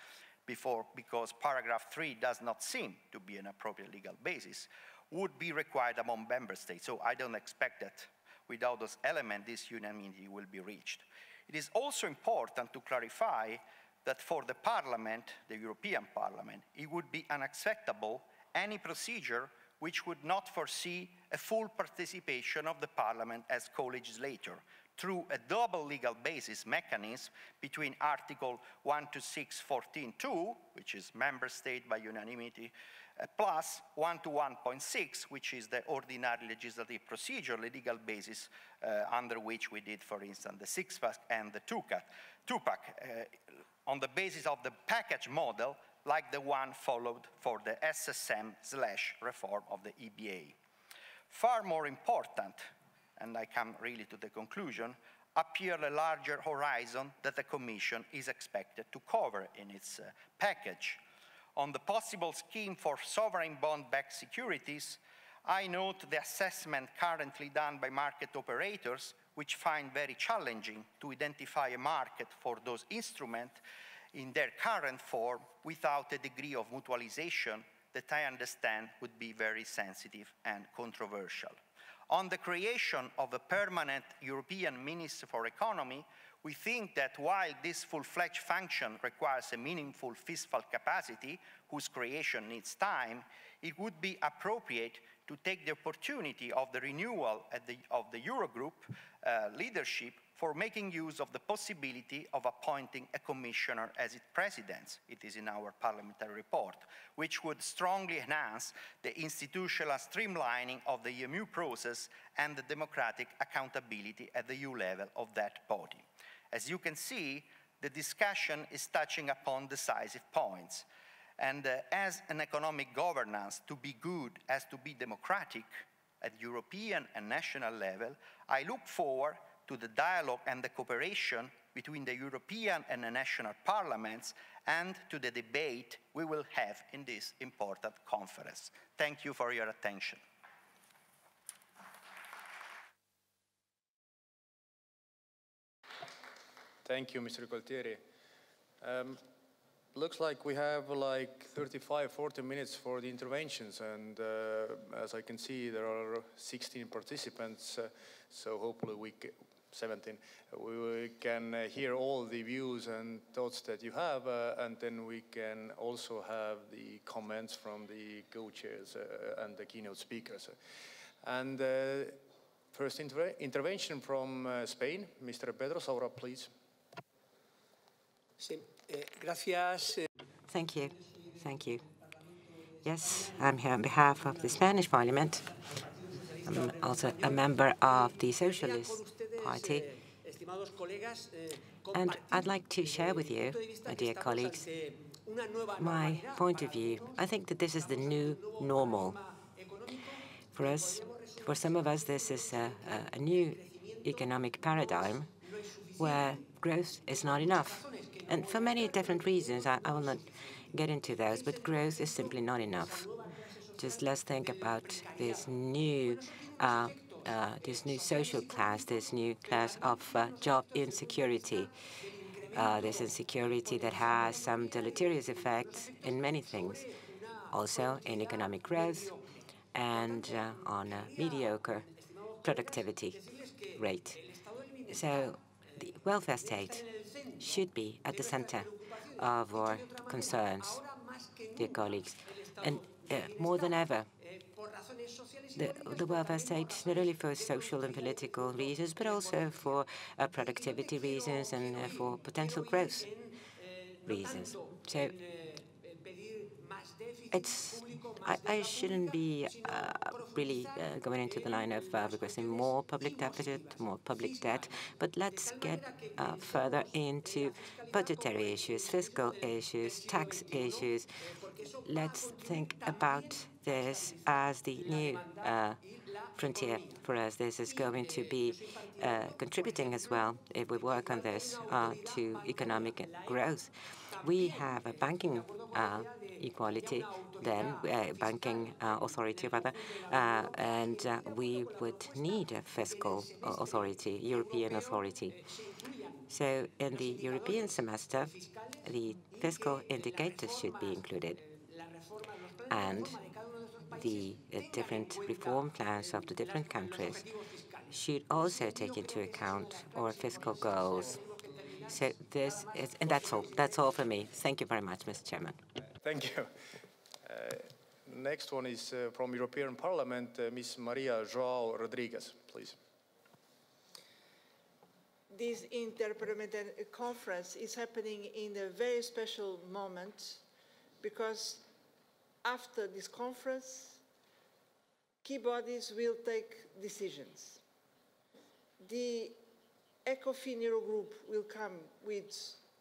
because paragraph 3 does not seem to be an appropriate legal basis, would be required among member states. So I don't expect that without those elements, this unanimity will be reached. It is also important to clarify that for the Parliament, the European Parliament, it would be unacceptable any procedure which would not foresee a full participation of the Parliament as co-legislator through a double legal basis mechanism between Article 126.14.2, which is member state by unanimity, plus 121.6, which is the ordinary legislative procedure, the legal basis under which we did, for instance, the six-pack and the two-pack, on the basis of the package model, like the one followed for the SSM/reform of the EBA. Far more important, and I come really to the conclusion, appear a larger horizon that the Commission is expected to cover in its package. On the possible scheme for sovereign bond-backed securities, I note the assessment currently done by market operators, which find very challenging to identify a market for those instruments in their current form without a degree of mutualization that I understand would be very sensitive and controversial. On the creation of a permanent European Minister for Economy, we think that while this full-fledged function requires a meaningful fiscal capacity, whose creation needs time, it would be appropriate to take the opportunity of the renewal of the Eurogroup leadership for making use of the possibility of appointing a commissioner as its president. It is in our parliamentary report, which would strongly enhance the institutional streamlining of the EMU process and the democratic accountability at the EU level of that body. As you can see, the discussion is touching upon decisive points. And as an economic governance to be good has to be democratic at European and national level, I look forward to the dialogue and the cooperation between the European and the national parliaments and to the debate we will have in this important conference. Thank you for your attention. Thank you, Mr. Gaultieri. Looks like we have like 35, 40 minutes for the interventions, and as I can see, there are 16 participants, so hopefully 17. We can hear all the views and thoughts that you have, and then we can also have the comments from the co-chairs and the keynote speakers. And first intervention from Spain, Mr. Pedro Saura, please. Gracias. Thank you. Thank you. Yes, I'm here on behalf of the Spanish Parliament. I'm also a member of the Socialist Party. And I'd like to share with you, my dear colleagues, my point of view. I think that this is the new normal. For us, for some of us, this is a new economic paradigm where growth is not enough. And for many different reasons, I will not get into those, but growth is simply not enough. Just let's think about this new social class, this new class of job insecurity, this insecurity that has some deleterious effects in many things, also in economic growth and on a mediocre productivity rate. So the welfare state should be at the center of our concerns, dear colleagues. And more than ever, the welfare state, not only for social and political reasons, but also for productivity reasons and for potential growth reasons. So I shouldn't be really going into the line of requesting more public deficit, more public debt, but let's get further into budgetary issues, fiscal issues, tax issues. Let's think about this as the new frontier for us. This is going to be contributing as well, if we work on this, to economic growth. We have a banking equality, then banking authority rather, and we would need a fiscal authority, European authority. So in the European semester, the fiscal indicators should be included, and the different reform plans of the different countries should also take into account our fiscal goals. So this is, and that's all. That's all for me. Thank you very much, Mr. Chairman. Thank you. Next one is from European Parliament, Ms. Maria João Rodrigues, please. This interparliamentary conference is happening in a very special moment because after this conference, key bodies will take decisions. The ECOFIN Eurogroup will come with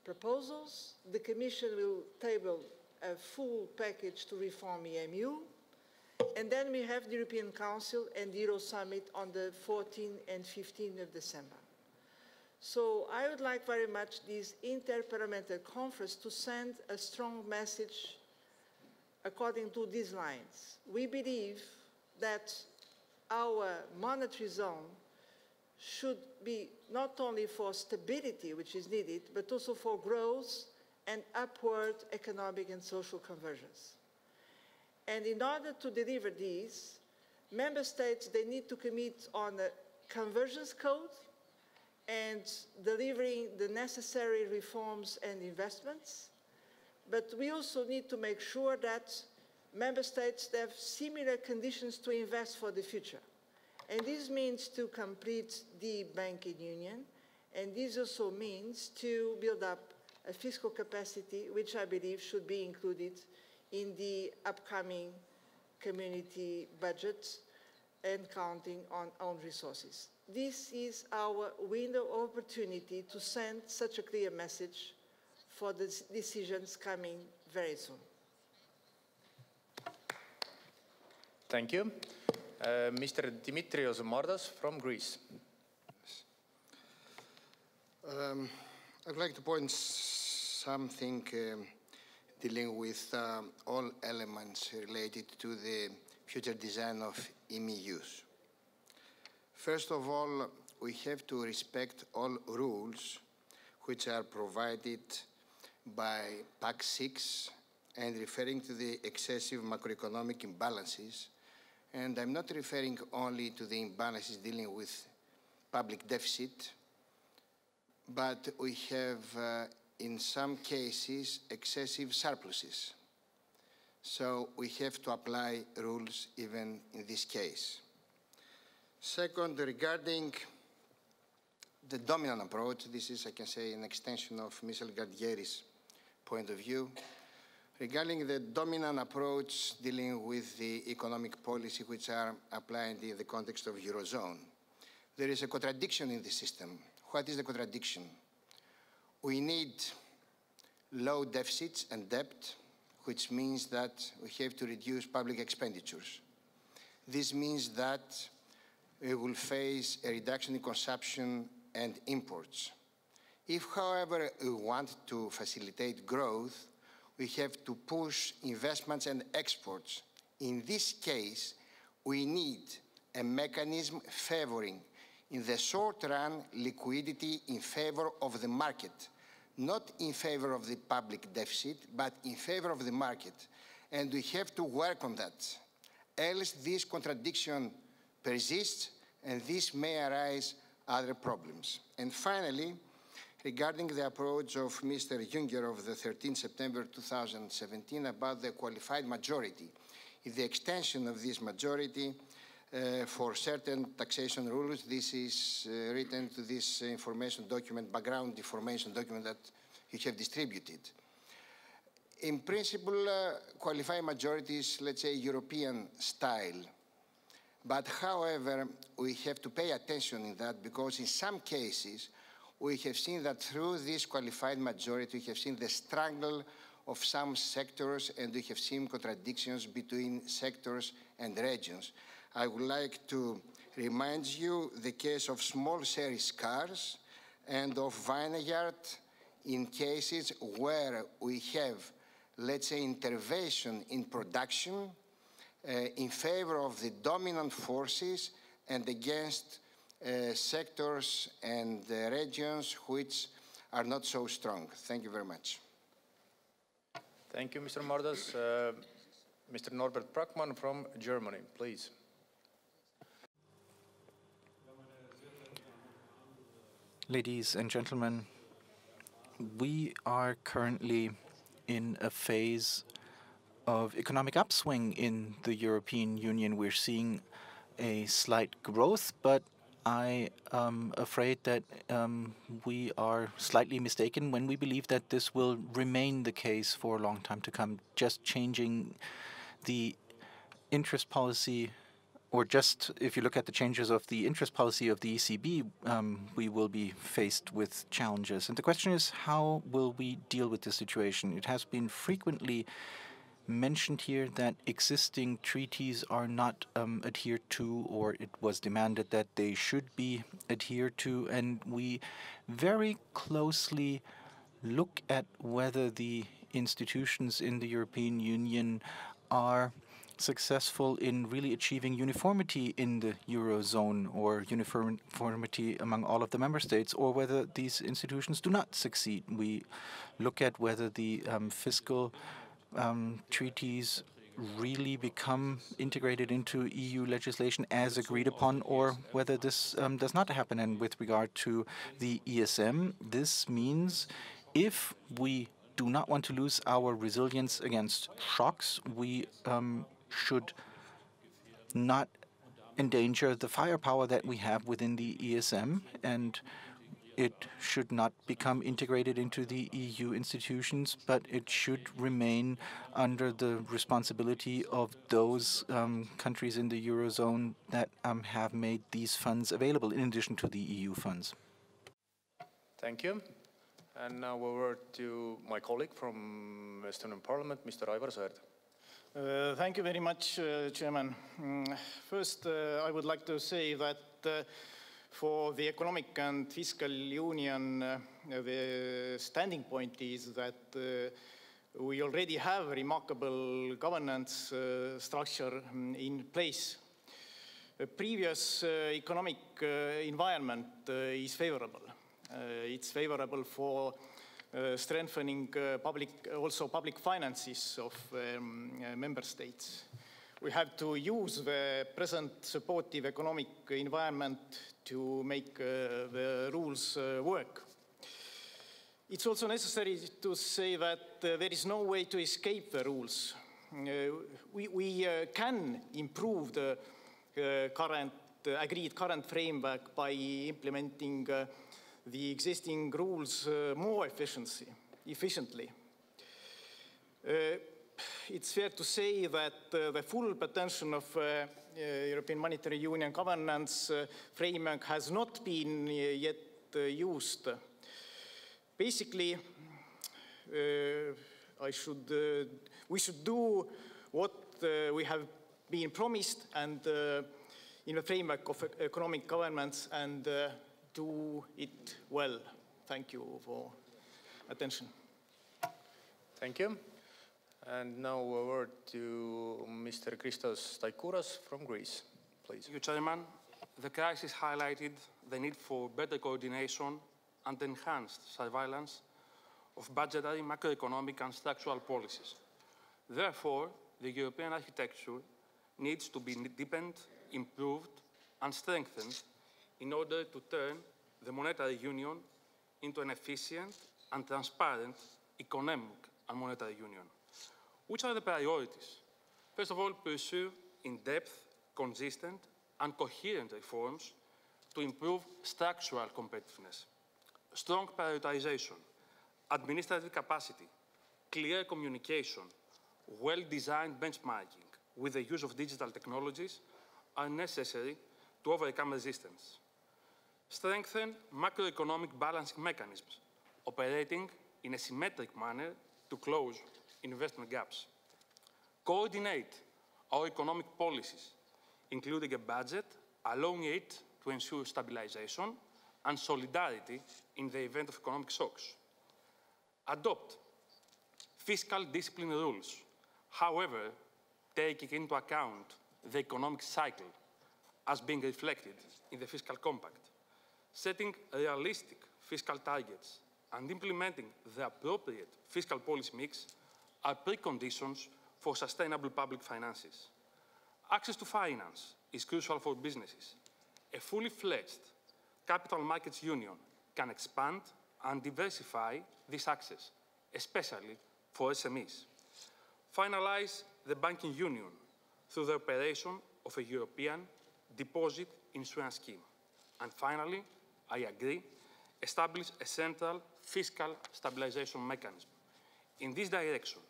proposals. The Commission will table a full package to reform EMU. And then we have the European Council and the Euro Summit on the 14th and 15th of December. So I would like very much this interparliamentary conference to send a strong message according to these lines. We believe that our monetary zone should be not only for stability, which is needed, but also for growth and upward economic and social convergence. And in order to deliver these, member states, they need to commit on a convergence code and delivering the necessary reforms and investments. But we also need to make sure that member states have similar conditions to invest for the future. And this means to complete the banking union, and this also means to build up a fiscal capacity, which I believe should be included in the upcoming community budget and counting on own resources. This is our window of opportunity to send such a clear message for the decisions coming very soon. Thank you. Mr. Dimitrios Mardas from Greece. I'd like to point something dealing with all elements related to the future design of EMUs. First of all, we have to respect all rules which are provided by Pact 6 and referring to the excessive macroeconomic imbalances. And I'm not referring only to the imbalances dealing with public deficit, but we have, in some cases, excessive surpluses. So we have to apply rules even in this case. Second, regarding the dominant approach, this is, I can say, an extension of Mr. Gaultieri's point of view. Regarding the dominant approach dealing with the economic policy which are applied in the context of Eurozone, there is a contradiction in the system. What is the contradiction? We need low deficits and debt, which means that we have to reduce public expenditures. This means that we will face a reduction in consumption and imports. If, however, we want to facilitate growth, we have to push investments and exports. In this case, we need a mechanism favoring, in the short run, liquidity in favor of the market, not in favor of the public deficit, but in favor of the market. And we have to work on that. Else this contradiction persists, and this may arise other problems. And finally, regarding the approach of Mr. Jürgen of the 13th September 2017 about the qualified majority, in the extension of this majority for certain taxation rules, this is written to this information document, background information document that you have distributed. In principle, qualified majorities, let's say European style. But however, we have to pay attention in that because in some cases, we have seen that through this qualified majority, we have seen the struggle of some sectors and we have seen contradictions between sectors and regions. I would like to remind you the case of small series cars and of vineyard in cases where we have, let's say, intervention in production in favor of the dominant forces and against sectors and regions which are not so strong. Thank you very much. Thank you, Mr. Mardas. Mr. Norbert Brackmann from Germany, please. Ladies and gentlemen, we are currently in a phase of economic upswing in the European Union. We're seeing a slight growth, but I am afraid that we are slightly mistaken when we believe that this will remain the case for a long time to come. Just changing the interest policy, or just if you look at the changes of the interest policy of the ECB, we will be faced with challenges. And the question is, how will we deal with this situation? It has been frequently mentioned here that existing treaties are not adhered to, or it was demanded that they should be adhered to, and we very closely look at whether the institutions in the European Union are successful in really achieving uniformity in the Eurozone or uniformity among all of the member states, or whether these institutions do not succeed. We look at whether the fiscal treaties really become integrated into EU legislation as agreed upon, or whether this does not happen. And with regard to the ESM, this means if we do not want to lose our resilience against shocks, we should not endanger the firepower that we have within the ESM, and it should not become integrated into the EU institutions, but it should remain under the responsibility of those countries in the Eurozone that have made these funds available in addition to the EU funds. Thank you. And now over to my colleague from Estonian Parliament, Mr. Aivar Sõerd. Thank you very much, Chairman. First, I would like to say that for the economic and fiscal union, the standing point is that we already have a remarkable governance structure in place. The previous economic environment is favorable. It's favorable for strengthening public finances of member states. We have to use the present supportive economic environment to make the rules work. It's also necessary to say that there is no way to escape the rules. We can improve the agreed current framework by implementing the existing rules more efficiently. It's fair to say that the full potential of European Monetary Union governance framework has not been yet used. Basically, we should do what we have been promised and in the framework of economic governance and do it well. Thank you for attention. Thank you. And now a word to Mr. Christos Staikouras from Greece, please. Thank you, Chairman. The crisis highlighted the need for better coordination and enhanced surveillance of budgetary, macroeconomic and structural policies. Therefore, the European architecture needs to be deepened, improved and strengthened in order to turn the monetary union into an efficient and transparent economic and monetary union. Which are the priorities? First of all, pursue in-depth, consistent and coherent reforms to improve structural competitiveness. Strong prioritization, administrative capacity, clear communication, well-designed benchmarking with the use of digital technologies are necessary to overcome resistance. Strengthen macroeconomic balancing mechanisms, operating in a symmetric manner to close investment gaps. Coordinate our economic policies, including a budget, allowing it to ensure stabilization and solidarity in the event of economic shocks. Adopt fiscal discipline rules, however, taking into account the economic cycle as being reflected in the fiscal compact. Setting realistic fiscal targets and implementing the appropriate fiscal policy mix are preconditions for sustainable public finances. Access to finance is crucial for businesses. A fully fledged capital markets union can expand and diversify this access, especially for SMEs. Finalize the banking union through the operation of a European deposit insurance scheme. And finally, I agree, establish a central fiscal stabilization mechanism. In this direction,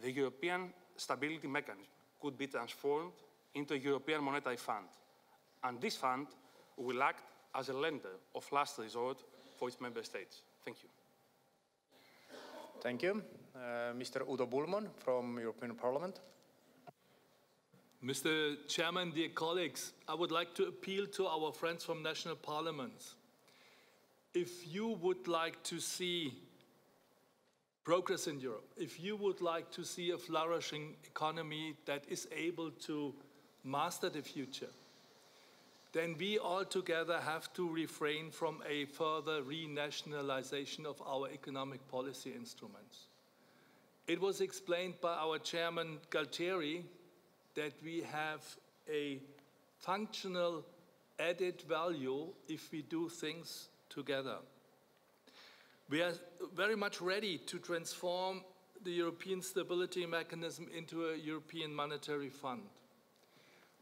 the European Stability Mechanism could be transformed into a European Monetary Fund, and this fund will act as a lender of last resort for its member states. Thank you. Thank you. Mr. Udo Bullmann from European Parliament. Mr. Chairman, dear colleagues, I would like to appeal to our friends from national parliaments. If you would like to see progress in Europe, if you would like to see a flourishing economy that is able to master the future, then we all together have to refrain from a further renationalization of our economic policy instruments. It was explained by our chairman, Gaultieri, that we have a functional added value if we do things together. We are very much ready to transform the European Stability Mechanism into a European Monetary Fund.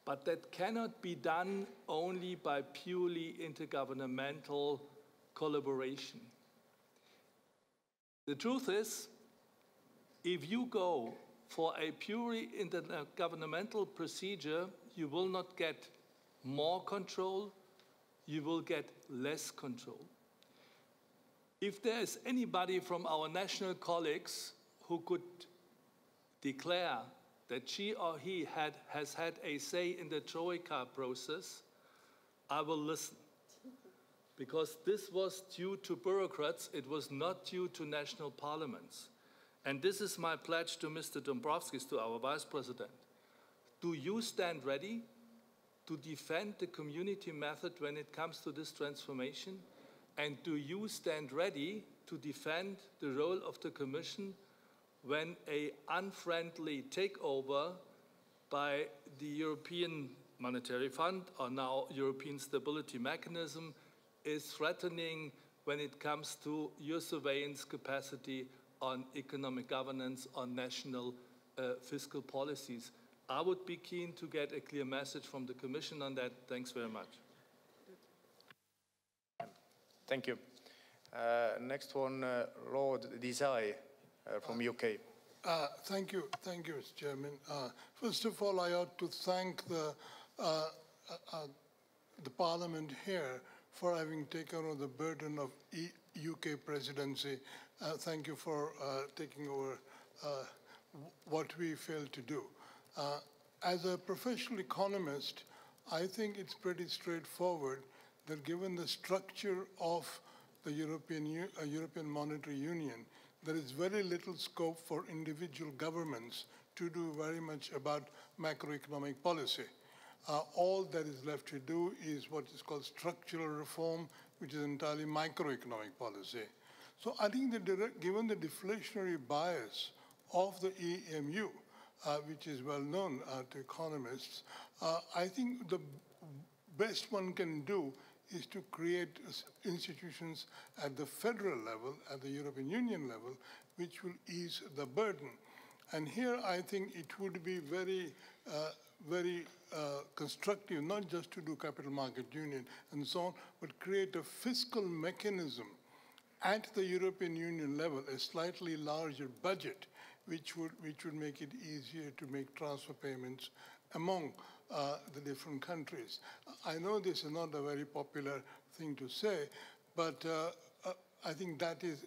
But that cannot be done only by purely intergovernmental collaboration. The truth is, if you go for a purely intergovernmental procedure, you will not get more control, you will get less control. If there is anybody from our national colleagues who could declare that she or he has had a say in the Troika process, I will listen. Because this was due to bureaucrats, it was not due to national parliaments. And this is my pledge to Mr. Dombrovskis, to our Vice President. Do you stand ready to defend the community method when it comes to this transformation? And do you stand ready to defend the role of the Commission when an unfriendly takeover by the European Monetary Fund, or now European Stability Mechanism, is threatening when it comes to your surveillance capacity on economic governance, on national fiscal policies? I would be keen to get a clear message from the Commission on that. Thanks very much. Thank you. Next one, Lord Desai from UK. Thank you, Mr. Chairman. First of all, I ought to thank the Parliament here for having taken on the burden of UK presidency. Thank you for taking over what we failed to do. As a professional economist, I think it's pretty straightforward that given the structure of the European Monetary Union, there is very little scope for individual governments to do very much about macroeconomic policy. All that is left to do is what is called structural reform, which is entirely microeconomic policy. So I think that given the deflationary bias of the EMU, which is well known to economists, I think the best one can do is to create institutions at the federal level, at the European Union level, which will ease the burden. And here I think it would be very constructive, not just to do capital market union and so on, but create a fiscal mechanism at the European Union level, a slightly larger budget, which would make it easier to make transfer payments among the different countries. I know this is not a very popular thing to say, but I think that is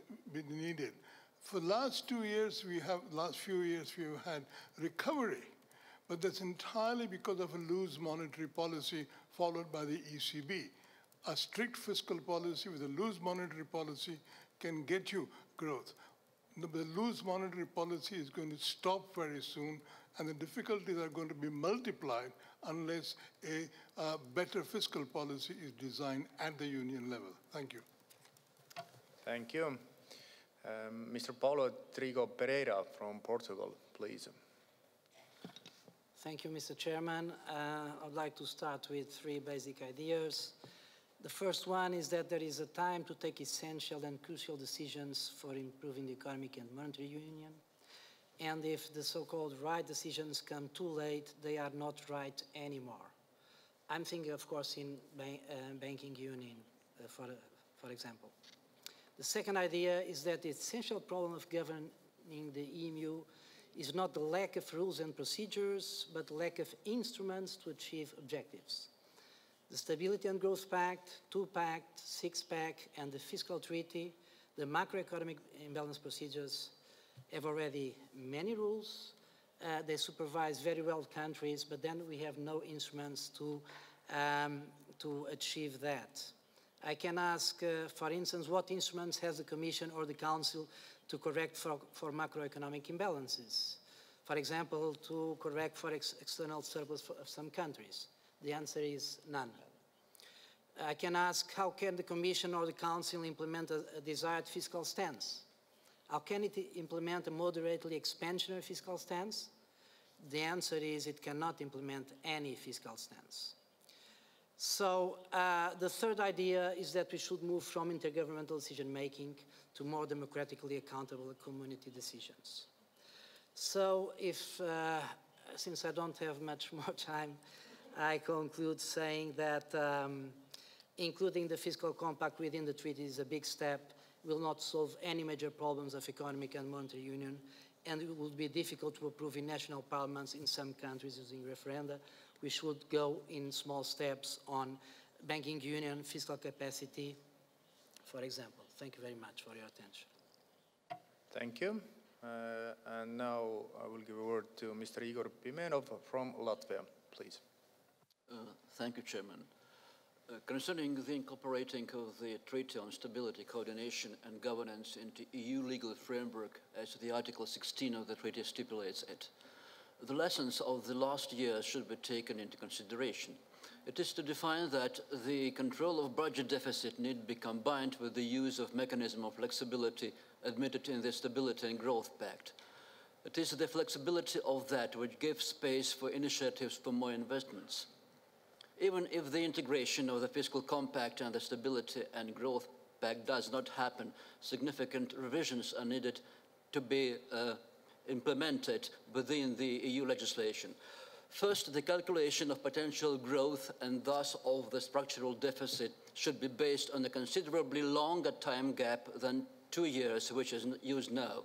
needed. For the last few years, we have had recovery, but that's entirely because of a loose monetary policy followed by the ECB. A strict fiscal policy with a loose monetary policy can get you growth. The loose monetary policy is going to stop very soon, and the difficulties are going to be multiplied unless a better fiscal policy is designed at the union level. Thank you. Thank you. Mr. Paulo Trigo Pereira from Portugal, please. Thank you, Mr. Chairman. I'd like to start with three basic ideas. The first one is that there is a time to take essential and crucial decisions for improving the economic and monetary union. And if the so-called right decisions come too late, they are not right anymore. I'm thinking, of course, in banking union, for example. The second idea is that the essential problem of governing the EMU is not the lack of rules and procedures, but the lack of instruments to achieve objectives. The Stability and Growth Pact, Two-Pact, Six-Pack, and the Fiscal Treaty, the macroeconomic imbalance procedures have already many rules. They supervise very well countries, but then we have no instruments to achieve that. I can ask, for instance, what instruments has the Commission or the Council to correct for macroeconomic imbalances? For example, to correct for external surplus of some countries. The answer is none. I can ask, how can the Commission or the Council implement a desired fiscal stance? How can it implement a moderately expansionary fiscal stance? The answer is it cannot implement any fiscal stance. So the third idea is that we should move from intergovernmental decision-making to more democratically accountable community decisions. So since I don't have much more time, I conclude saying that including the fiscal compact within the treaty is a big step, will not solve any major problems of economic and monetary union, and it will be difficult to approve in national parliaments in some countries using referenda. We should go in small steps on banking union, fiscal capacity, for example. Thank you very much for your attention. Thank you. And now I will give a word to Mr. Igor Pimenov from Latvia, please. Thank you, Chairman. Concerning the incorporating of the Treaty on Stability, Coordination and Governance into EU legal framework as the Article 16 of the treaty stipulates it, the lessons of the last year should be taken into consideration. It is to define that the control of budget deficit need be combined with the use of mechanism of flexibility admitted in the Stability and Growth Pact. It is the flexibility of that which gives space for initiatives for more investments. Even if the integration of the Fiscal Compact and the Stability and Growth Pact does not happen, significant revisions are needed to be implemented within the EU legislation. First, the calculation of potential growth and thus of the structural deficit should be based on a considerably longer time gap than 2 years, which is used now.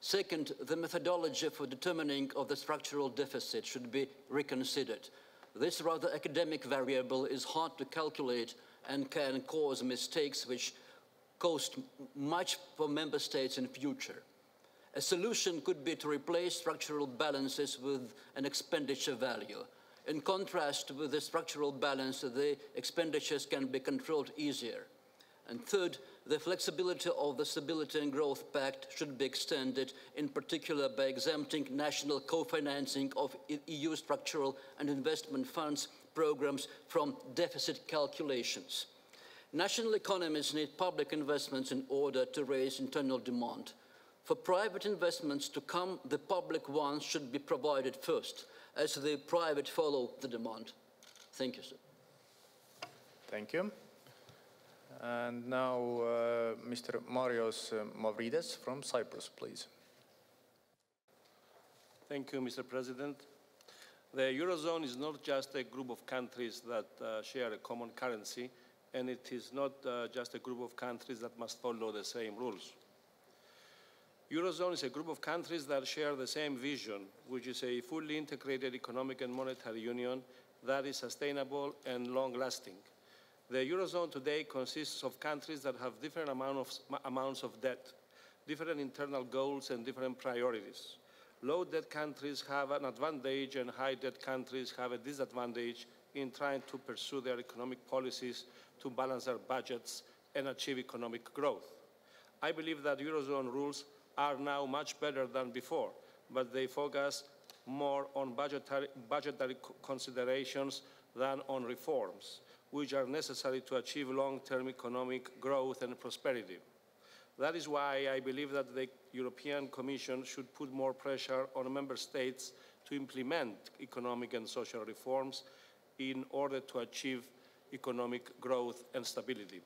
Second, the methodology for determining of the structural deficit should be reconsidered. This rather academic variable is hard to calculate and can cause mistakes which cost much for member states in future. A solution could be to replace structural balances with an expenditure value. In contrast with the structural balance, the expenditures can be controlled easier. And third, the flexibility of the Stability and Growth Pact should be extended, in particular by exempting national co-financing of EU structural and investment funds programs from deficit calculations. National economies need public investments in order to raise internal demand. For private investments to come, the public ones should be provided first, as the private follow the demand. Thank you, sir. Thank you. And now Mr. Marios Mavrides from Cyprus, please. Thank you, Mr. President. The Eurozone is not just a group of countries that share a common currency, and it is not just a group of countries that must follow the same rules. Eurozone is a group of countries that share the same vision, which is a fully integrated economic and monetary union that is sustainable and long-lasting. The Eurozone today consists of countries that have different amounts of debt, different internal goals and different priorities. Low debt countries have an advantage and high debt countries have a disadvantage in trying to pursue their economic policies to balance their budgets and achieve economic growth. I believe that Eurozone rules are now much better than before, but they focus more on budgetary considerations than on reforms, which are necessary to achieve long-term economic growth and prosperity. That is why I believe that the European Commission should put more pressure on member states to implement economic and social reforms in order to achieve economic growth and stability.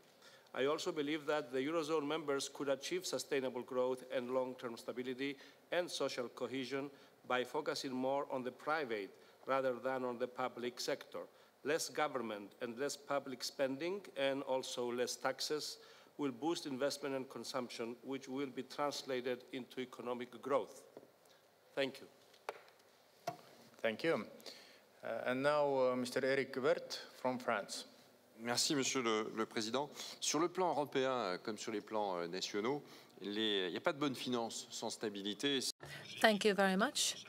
I also believe that the Eurozone members could achieve sustainable growth and long-term stability and social cohesion by focusing more on the private rather than on the public sector. Less government and less public spending and also less taxes will boost investment and consumption, which will be translated into economic growth. Thank you. Thank you. And now Mr. Eric Vert from France. Merci, Monsieur le Président. Sur le plan européen, comme sur les plans nationaux, il n'y a pas de bonne finance sans stabilité. Thank you very much.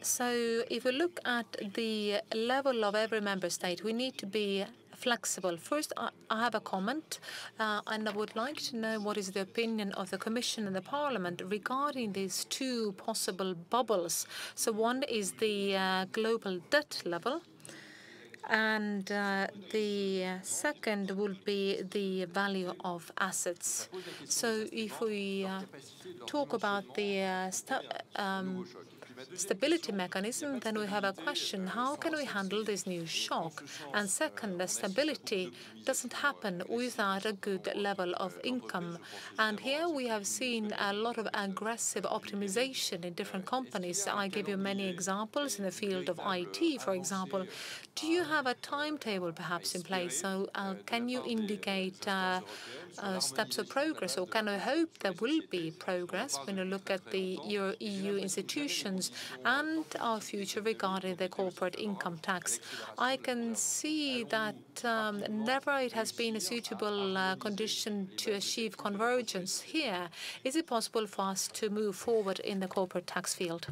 So if we look at the level of every member state, we need to be flexible. First, I have a comment, and I would like to know what is the opinion of the Commission and the Parliament regarding these two possible bubbles. So one is the global debt level, and the second will be the value of assets. So if we talk about the stability mechanism, then we have a question: how can we handle this new shock? And second, the stability doesn't happen without a good level of income. And here we have seen a lot of aggressive optimization in different companies. I give you many examples in the field of IT, for example. Do you have a timetable perhaps in place? So can you indicate steps of progress, or can I hope there will be progress when you look at the EU institutions convergence and our future regarding the corporate income tax. I can see that never it has been a suitable condition to achieve convergence here. Is it possible for us to move forward in the corporate tax field?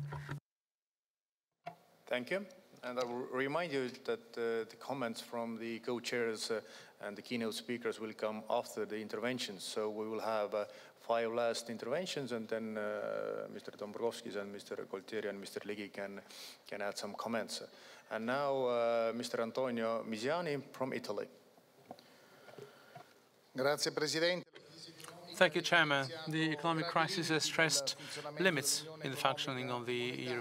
Thank you. And I will remind you that the comments from the co-chairs and the keynote speakers will come after the interventions. So we will have 5 last interventions, and then Mr. Dombrovskis and Mr. Gaultieri and Mr. LIGI can add some comments. And now Mr. Antonio Misiani from Italy. Grazie, Presidente. Thank you, Chairman. The economic crisis has stressed limits in the functioning of the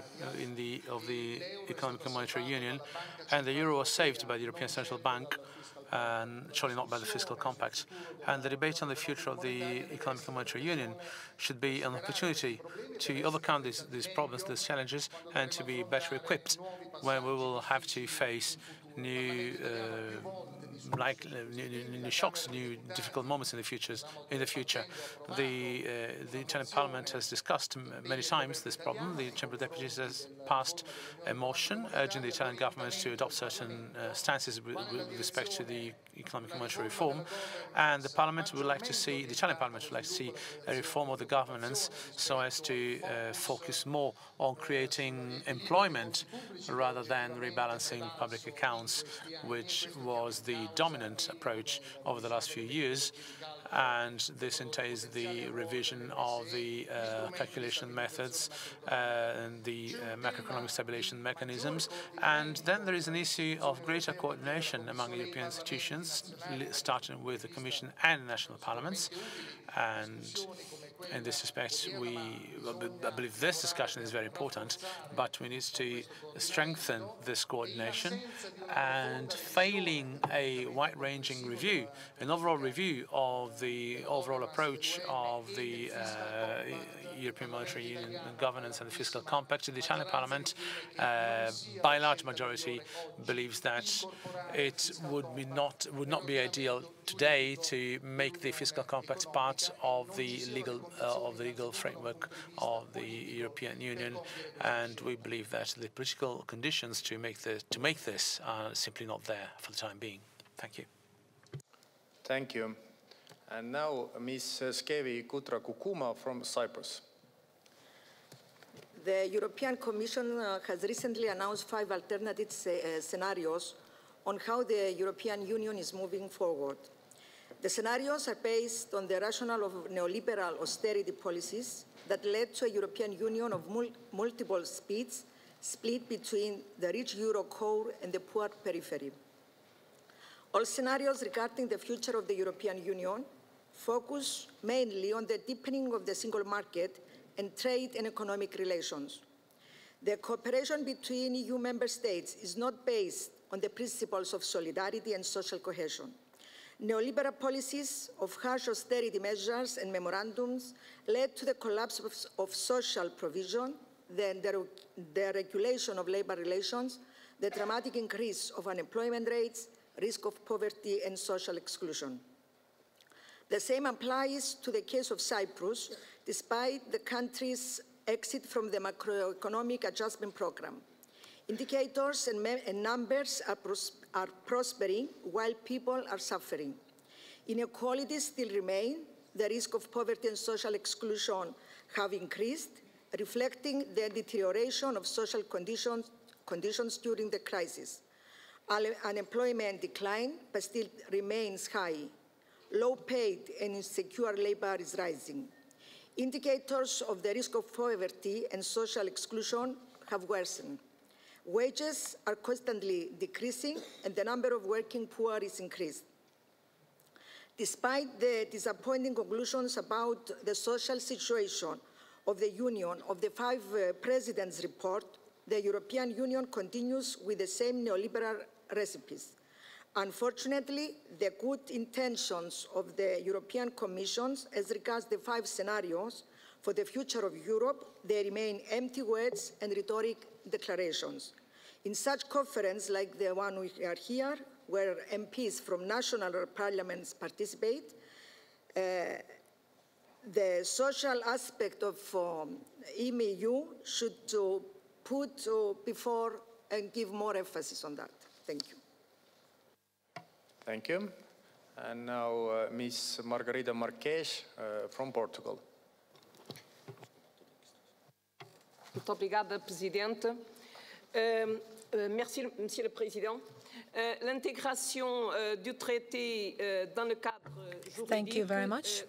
Economic and Monetary Union, and the euro was saved by the European Central Bank, and surely not by the Fiscal Compact. And the debate on the future of the Economic and Monetary Union should be an opportunity to overcome these problems, these challenges, and to be better equipped when we will have to face new shocks, new difficult moments in the future. The Italian Parliament has discussed many times this problem. The Chamber of Deputies has passed a motion urging the Italian government to adopt certain stances with respect to the economic and monetary reform, and the Parliament would like to see, the Italian Parliament would like to see a reform of the governance so as to focus more on creating employment rather than rebalancing public accounts, which was the dominant approach over the last few years. And this entails the revision of the calculation methods and the macroeconomic stabilization mechanisms. And then there is an issue of greater coordination among European institutions, starting with the Commission and national parliaments. And in this respect, I believe this discussion is very important, but we need to strengthen this coordination, and failing a wide-ranging review, an overall review of the overall approach of the European Monetary Union governance and the Fiscal Compact, the Italian Parliament, by a large majority, believes that it would not be ideal today to make the Fiscal Compact part of the legal framework of the European Union, and we believe that the political conditions to make this are simply not there for the time being. Thank you. Thank you. And now Ms. Skevi Kutra-Kukuma from Cyprus. The European Commission has recently announced 5 alternative scenarios on how the European Union is moving forward. The scenarios are based on the rationale of neoliberal austerity policies that led to a European Union of multiple speeds, split between the rich euro core and the poor periphery. All scenarios regarding the future of the European Union focus mainly on the deepening of the single market and trade and economic relations. The cooperation between EU member states is not based on the principles of solidarity and social cohesion. Neoliberal policies of harsh austerity measures and memorandums led to the collapse of social provision, then the regulation of labor relations, the dramatic increase of unemployment rates, risk of poverty and social exclusion. The same applies to the case of Cyprus, despite the country's exit from the macroeconomic adjustment program. Indicators and numbers are prospering while people are suffering. Inequalities still remain. The risk of poverty and social exclusion have increased, reflecting the deterioration of social conditions during the crisis. Unemployment declined, but still remains high. Low-paid and insecure labor is rising. Indicators of the risk of poverty and social exclusion have worsened. Wages are constantly decreasing, and the number of working poor is increased. Despite the disappointing conclusions about the social situation of the Union of the 5 Presidents' report, the European Union continues with the same neoliberal recipes. Unfortunately, the good intentions of the European Commission as regards the 5 scenarios for the future of Europe, they remain empty words and rhetoric declarations. In such conferences like the one we are here, where MPs from national parliaments participate, the social aspect of EMU should put before and give more emphasis on that. Thank you. Thank you. And now Ms. Margarida Marques from Portugal. Muito obrigada, Presidente. Merci, Monsieur le Président. L'intégration du traité dans le cadre Thank you very much.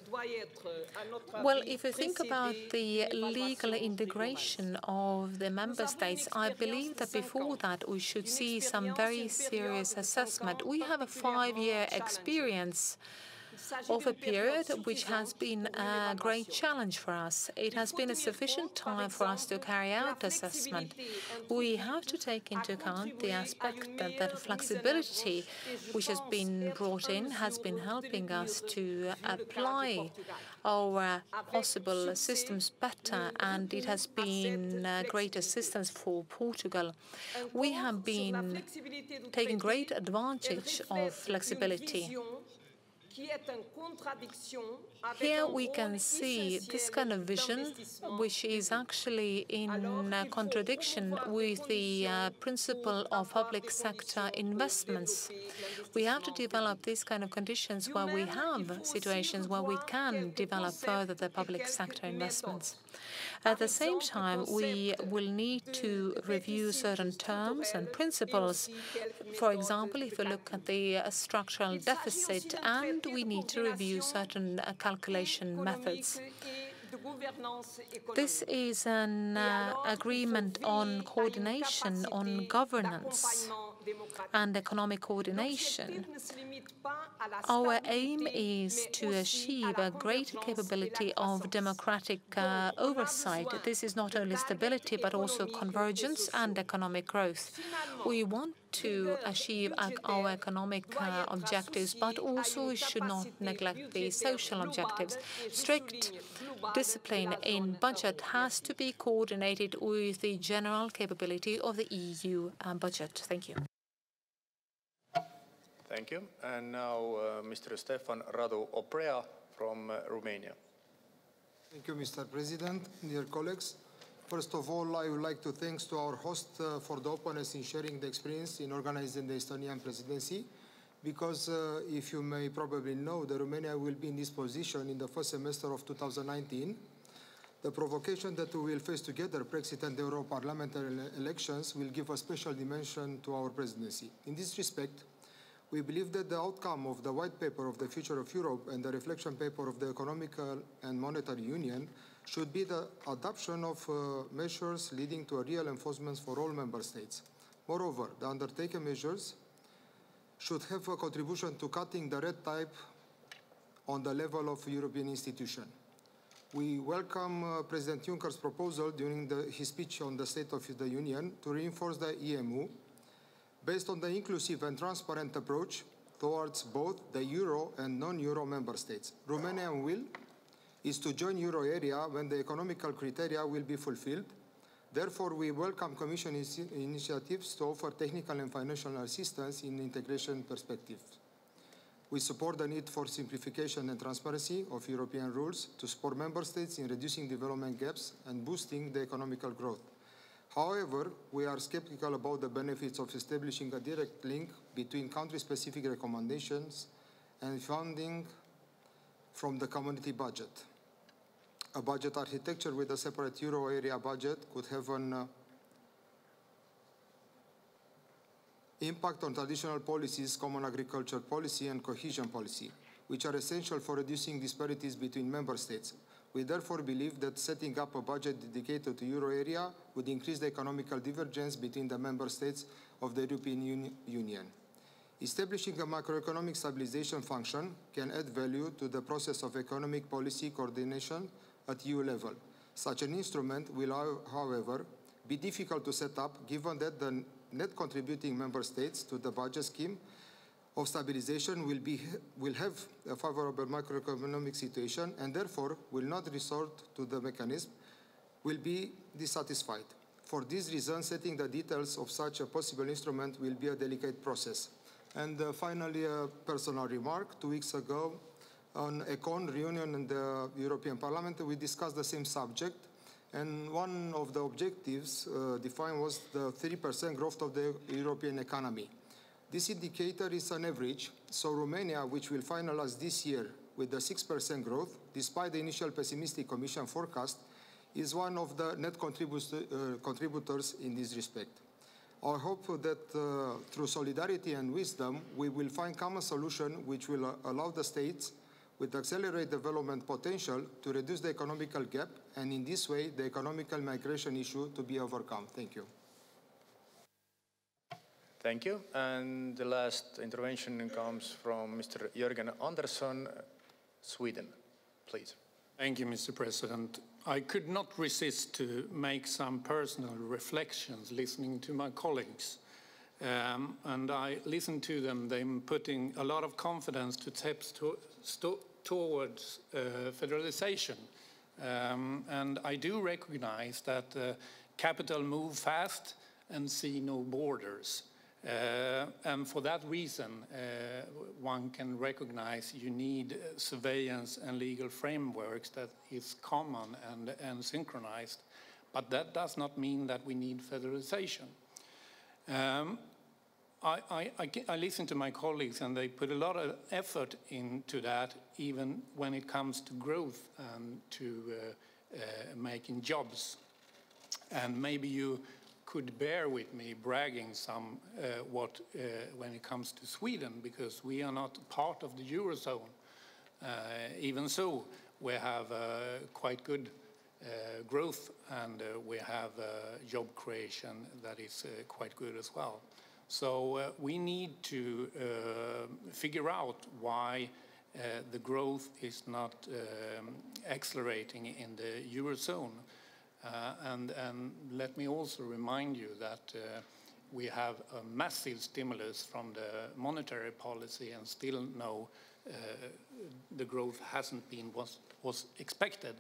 Well, if you think about the legal integration of the member states, I believe that before that we should see some very serious assessment. We have a 5-year experience of a period which has been a great challenge for us. It has been a sufficient time for us to carry out assessment. We have to take into account the aspect that flexibility which has been brought in has been helping us to apply our possible systems better, and it has been a great assistance for Portugal. We have been taking great advantage of flexibility. Here we can see this kind of vision, which is actually in contradiction with the principle of public sector investments. We have to develop these kind of conditions where we have situations where we can develop further the public sector investments. At the same time, we will need to review certain terms and principles. For example, if you look at the structural deficit, and we need to review certain calculation methods. This is an agreement on coordination, on governance and economic coordination. Our aim is to achieve a greater capability of democratic oversight. This is not only stability, but also convergence and economic growth. We want to achieve our economic objectives, but also we should not neglect the social objectives. Strict discipline in budget has to be coordinated with the general capability of the EU budget. Thank you. Thank you. And now Mr. Stefan Radu Oprea from Romania. Thank you, Mr. President, dear colleagues. First of all, I would like to thank to our host for the openness in sharing the experience in organizing the Estonian presidency, because if you may probably know, the Romania will be in this position in the first semester of 2019. The provocation that we will face together, Brexit and the Euro parliamentary elections, will give a special dimension to our presidency. In this respect, we believe that the outcome of the White Paper of the Future of Europe and the Reflection Paper of the Economic and Monetary Union should be the adoption of measures leading to a real enforcement for all member states. Moreover, the undertaken measures should have a contribution to cutting the red tape on the level of European institutions. We welcome President Juncker's proposal during his speech on the State of the Union to reinforce the EMU based on the inclusive and transparent approach towards both the euro and non-euro member states. Romania's will is to join euro area when the economical criteria will be fulfilled. Therefore, we welcome Commission initiatives to offer technical and financial assistance in integration perspective. We support the need for simplification and transparency of European rules to support member states in reducing development gaps and boosting the economical growth. However, we are skeptical about the benefits of establishing a direct link between country-specific recommendations and funding from the community budget. A budget architecture with a separate euro area budget could have an impact on traditional policies, common agriculture policy and cohesion policy, which are essential for reducing disparities between member states. We therefore believe that setting up a budget dedicated to euro area would increase the economical divergence between the member states of the European Union. Establishing a macroeconomic stabilization function can add value to the process of economic policy coordination at EU level. Such an instrument will, however, be difficult to set up given that the net contributing member states to the budget scheme of stabilization will have a favorable macroeconomic situation and therefore will not resort to the mechanism, will be dissatisfied. For this reason, setting the details of such a possible instrument will be a delicate process. And finally, a personal remark. 2 weeks ago, on ECON reunion in the European Parliament, we discussed the same subject, And one of the objectives defined was the 3% growth of the European economy. This indicator is an average, so Romania, which will finalize this year with the 6% growth, despite the initial pessimistic Commission forecast, is one of the net contributors in this respect. I hope that through solidarity and wisdom, we will find common solution which will allow the states with accelerated development potential to reduce the economical gap, and in this way, the economical migration issue to be overcome. Thank you. Thank you. And the last intervention comes from Mr. Jürgen Andersson, Sweden. Please. Thank you, Mr. President. I could not resist to make some personal reflections listening to my colleagues. And I listened to them, them putting a lot of confidence to steps towards federalization. And I do recognize that capital move fast and see no borders. And for that reason, one can recognize you need surveillance and legal frameworks that is common and synchronized. But that does not mean that we need federalization. I listen to my colleagues and they put a lot of effort into that, even when it comes to growth and to making jobs. And maybe you could bear with me bragging somewhat when it comes to Sweden, because we are not part of the Eurozone. Even so, we have quite good growth and we have job creation that is quite good as well. So we need to figure out why the growth is not accelerating in the Eurozone. And let me also remind you that we have a massive stimulus from the monetary policy and still no, the growth hasn't been what was expected.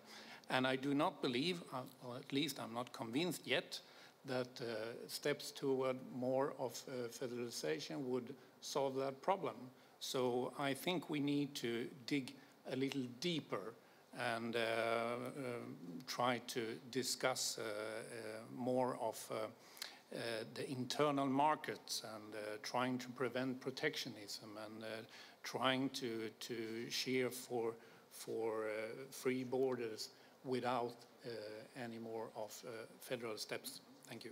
And I do not believe, or at least I'm not convinced yet, that steps toward more of federalization would solve that problem. So I think we need to dig a little deeper and try to discuss more of the internal markets and trying to prevent protectionism and trying to cheer for free borders without any more of federal steps. Thank you.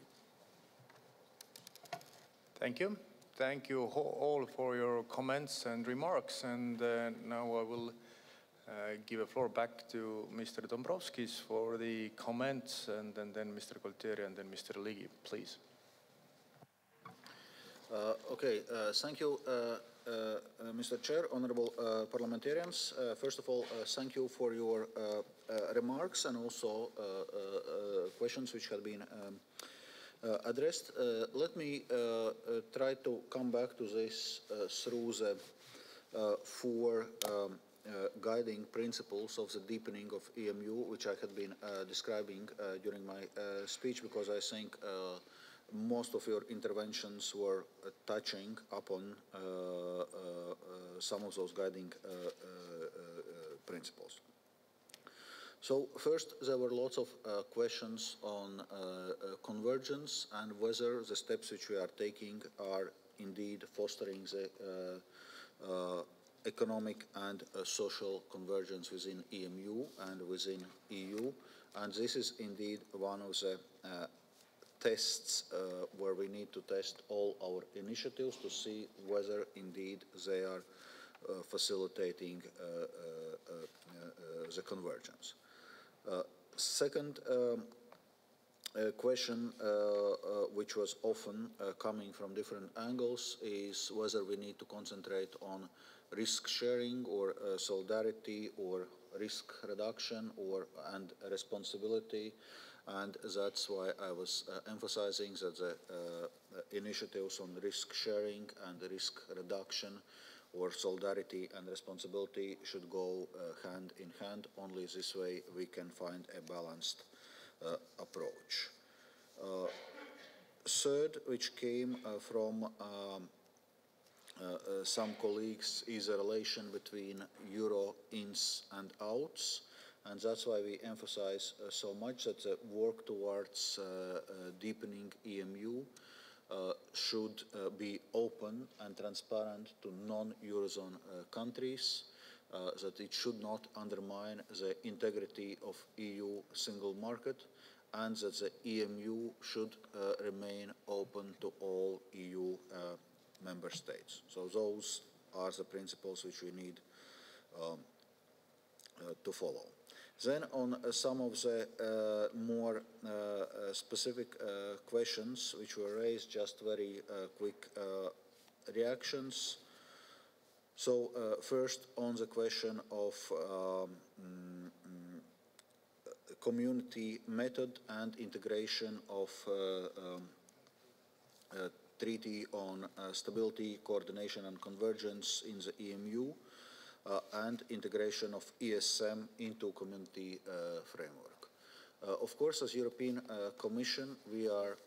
Thank you. Thank you all for your comments and remarks. And now I will give the floor back to Mr. Dombrovskis for the comments, and then Mr. Gaultieri, and then Mr. LIGI, please. Thank you, Mr. Chair, honorable parliamentarians. First of all, thank you for your remarks and also questions which have been addressed. Let me try to come back to this through the four guiding principles of the deepening of EMU, which I had been describing during my speech, because I think most of your interventions were touching upon some of those guiding principles. So first, there were lots of questions on convergence and whether the steps which we are taking are indeed fostering the economic and social convergence within EMU and within EU. And this is indeed one of the tests where we need to test all our initiatives to see whether indeed they are facilitating the convergence. Second question, which was often coming from different angles, is whether we need to concentrate on risk sharing or solidarity or risk reduction and responsibility. And that's why I was emphasizing that the initiatives on risk sharing and risk reduction or solidarity and responsibility should go hand in hand. Only this way we can find a balanced approach. Third, which came from some colleagues, is a relation between euro ins and outs. And that's why we emphasize so much that the work towards deepening EMU should be open and transparent to non-Eurozone countries, that it should not undermine the integrity of EU single market, and that the EMU should remain open to all EU member states. So those are the principles which we need to follow. Then on some of the more specific questions which were raised, just very quick reactions. So first on the question of community method and integration of Treaty on Stability, Coordination and Convergence in the EMU, and integration of ESM into community framework. Of course, as European Commission, we are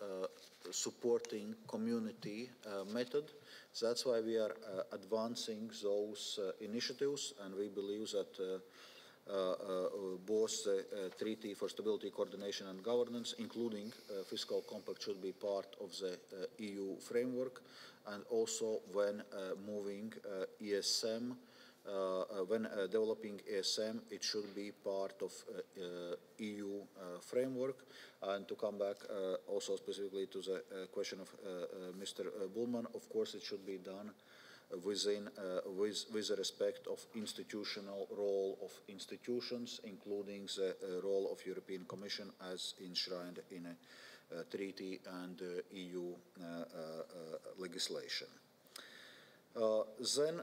supporting community method. So that's why we are advancing those initiatives, and we believe that both the Treaty for Stability, Coordination and Governance, including Fiscal Compact, should be part of the EU framework, and also when moving ESM, when developing ESM, it should be part of EU framework. And to come back also specifically to the question of Mr. Bullman, of course it should be done within with the respect of institutional role of institutions, including the role of European Commission as enshrined in a treaty and EU legislation. Then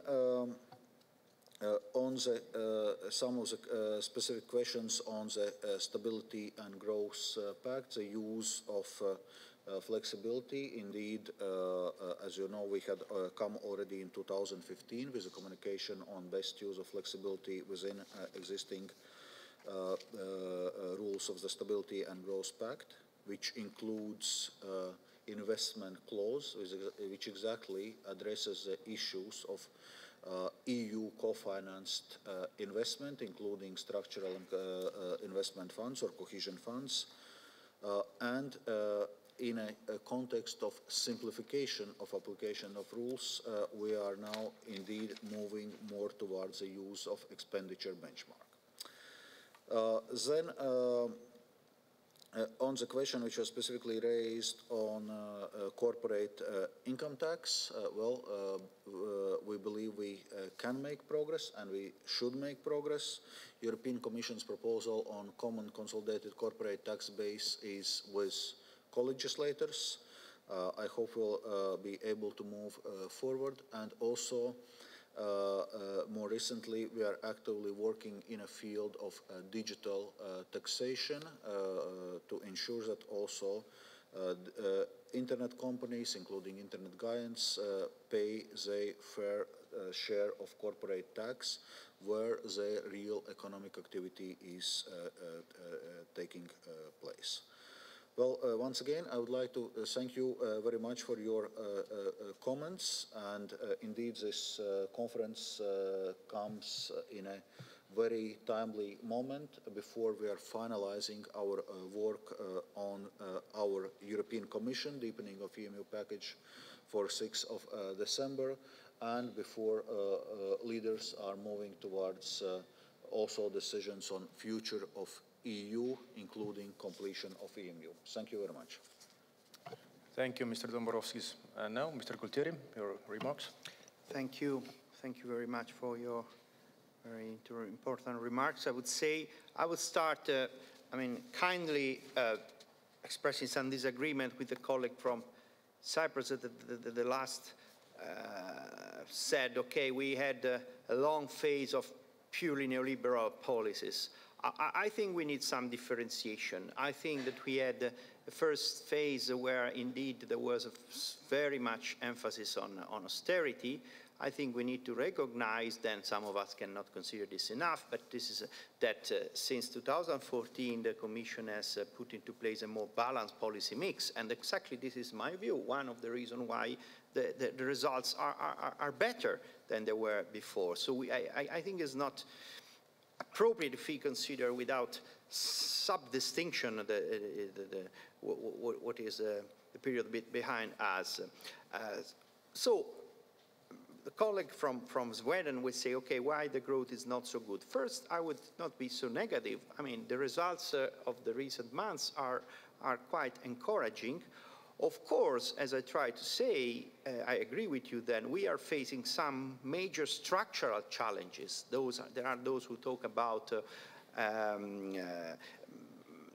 on the some of the specific questions on the Stability and Growth Pact, the use of flexibility. Indeed, as you know, we had come already in 2015 with a communication on best use of flexibility within existing rules of the Stability and Growth Pact, which includes investment clause, which exactly addresses the issues of EU co-financed investment, including structural investment funds or cohesion funds, and in a context of simplification of application of rules, we are now indeed moving more towards the use of expenditure benchmark. Then on the question which was specifically raised on corporate income tax, we believe we can make progress and we should make progress. European Commission's proposal on common consolidated corporate tax base is with co-legislators. I hope we'll be able to move forward, and also more recently we are actively working in a field of digital taxation to ensure that also internet companies, including internet giants, pay their fair share of corporate tax where the real economic activity is taking place. Well, once again, I would like to thank you very much for your comments, and indeed this conference comes in a very timely moment before we are finalizing our work on our European Commission deepening of EMU package for 6th of December, and before leaders are moving towards also decisions on future of EU, including completion of EMU. Thank you very much. Thank you, Mr. Dombrovskis. And now, Mr. Gaultieri, your remarks. Thank you. Thank you very much for your very important remarks. I would say, I would start, kindly expressing some disagreement with the colleague from Cyprus that the last said, okay, we had a long phase of purely neoliberal policies. I think we need some differentiation. I think that we had a first phase where indeed there was a very much emphasis on austerity. I think we need to recognize, then some of us cannot consider this enough, but this is that since 2014 the Commission has put into place a more balanced policy mix, and exactly this is my view, one of the reasons why the results are better than they were before. So I think it's not appropriate if we consider without sub-distinction what is the period behind us. So the colleague from Sweden would say, okay, why the growth is not so good? First, I would not be so negative. I mean, the results of the recent months are quite encouraging. Of course, as I try to say, I agree with you then, we are facing some major structural challenges. There are those who talk about,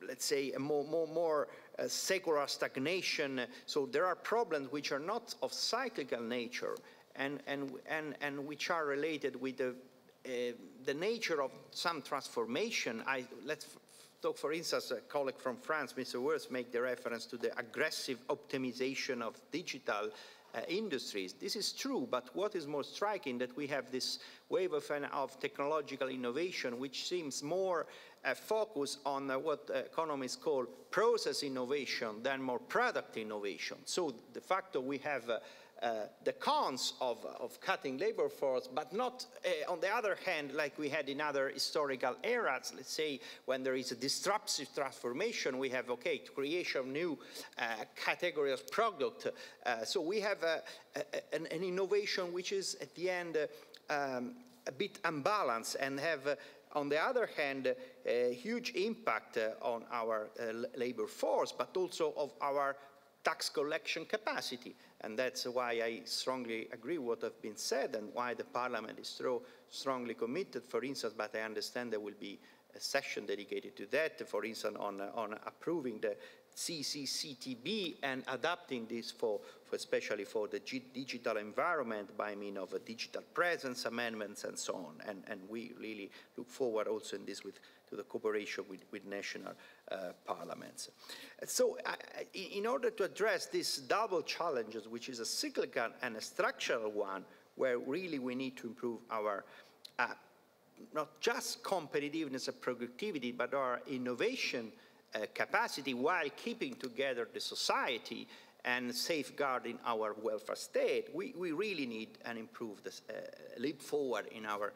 let's say, a more secular stagnation. So there are problems which are not of cyclical nature and which are related with the nature of some transformation. Let's talk, for instance, a colleague from France, Mr. Wirth, make the reference to the aggressive optimization of digital industries. This is true, but what is more striking that we have this wave of technological innovation which seems more focused on what economists call process innovation than more product innovation. So de facto we have the cons of cutting labor force, but not, on the other hand, like we had in other historical eras. Let's say when there is a disruptive transformation, we have, okay, creation of new category of product. So we have an innovation which is at the end a bit unbalanced and have, on the other hand, a huge impact on our labor force, but also of our tax collection capacity. And that's why I strongly agree with what has been said and why the Parliament is so strongly committed, for instance, but I understand there will be a session dedicated to that, for instance, on approving the CCCTB and adapting this especially for the digital environment by means of a digital presence amendments and so on. And we really look forward also in this to the cooperation with national parliaments. So in order to address these double challenges, which is a cyclical and a structural one, where really we need to improve our not just competitiveness and productivity, but our innovation capacity while keeping together the society and safeguarding our welfare state, we really need an improved leap forward in our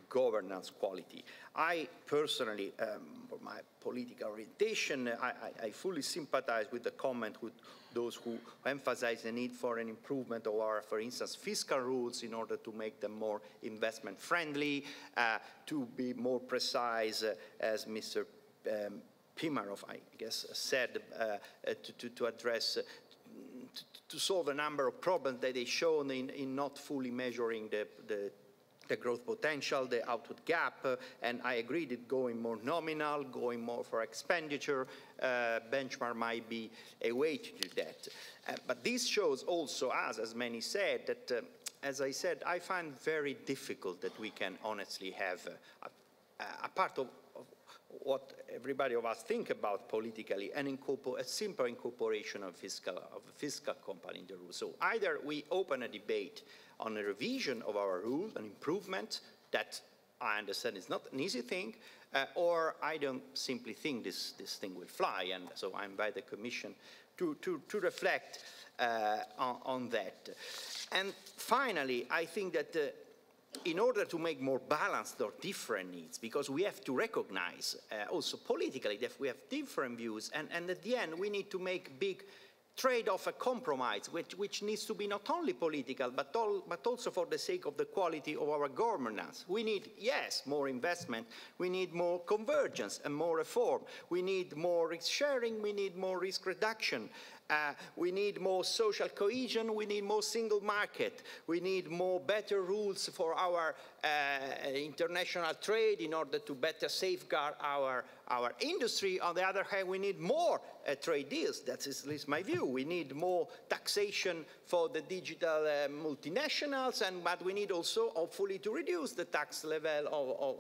governance quality. I personally, for my political orientation, I fully sympathize with the comment with those who emphasize the need for an improvement of our, for instance, fiscal rules in order to make them more investment friendly, to be more precise, as Mr. Pimarov, I guess, said, to address, to solve a number of problems that they shown in not fully measuring the growth potential, the output gap, and I agree that going more nominal, going more for expenditure, benchmark might be a way to do that. But this shows also us, as many said, that, as I said, I find very difficult that we can honestly have a part of what everybody of us think about politically, and a simple incorporation of a fiscal component in the rules. So either we open a debate on a revision of our rules, an improvement that I understand is not an easy thing, or I don't simply think this thing will fly, and so I invite the Commission to reflect on that. And finally, I think that in order to make more balanced or different needs, because we have to recognize also politically that we have different views, and at the end we need to make big trade-off, a compromise, which needs to be not only political, but also for the sake of the quality of our governance. We need, yes, more investment. We need more convergence and more reform. We need more risk sharing. We need more risk reduction. We need more social cohesion. We need more single market. We need more better rules for our international trade in order to better safeguard our industry. On the other hand, we need more trade deals. That is at least my view. We need more taxation for the digital multinationals, but we need also, hopefully, to reduce the tax level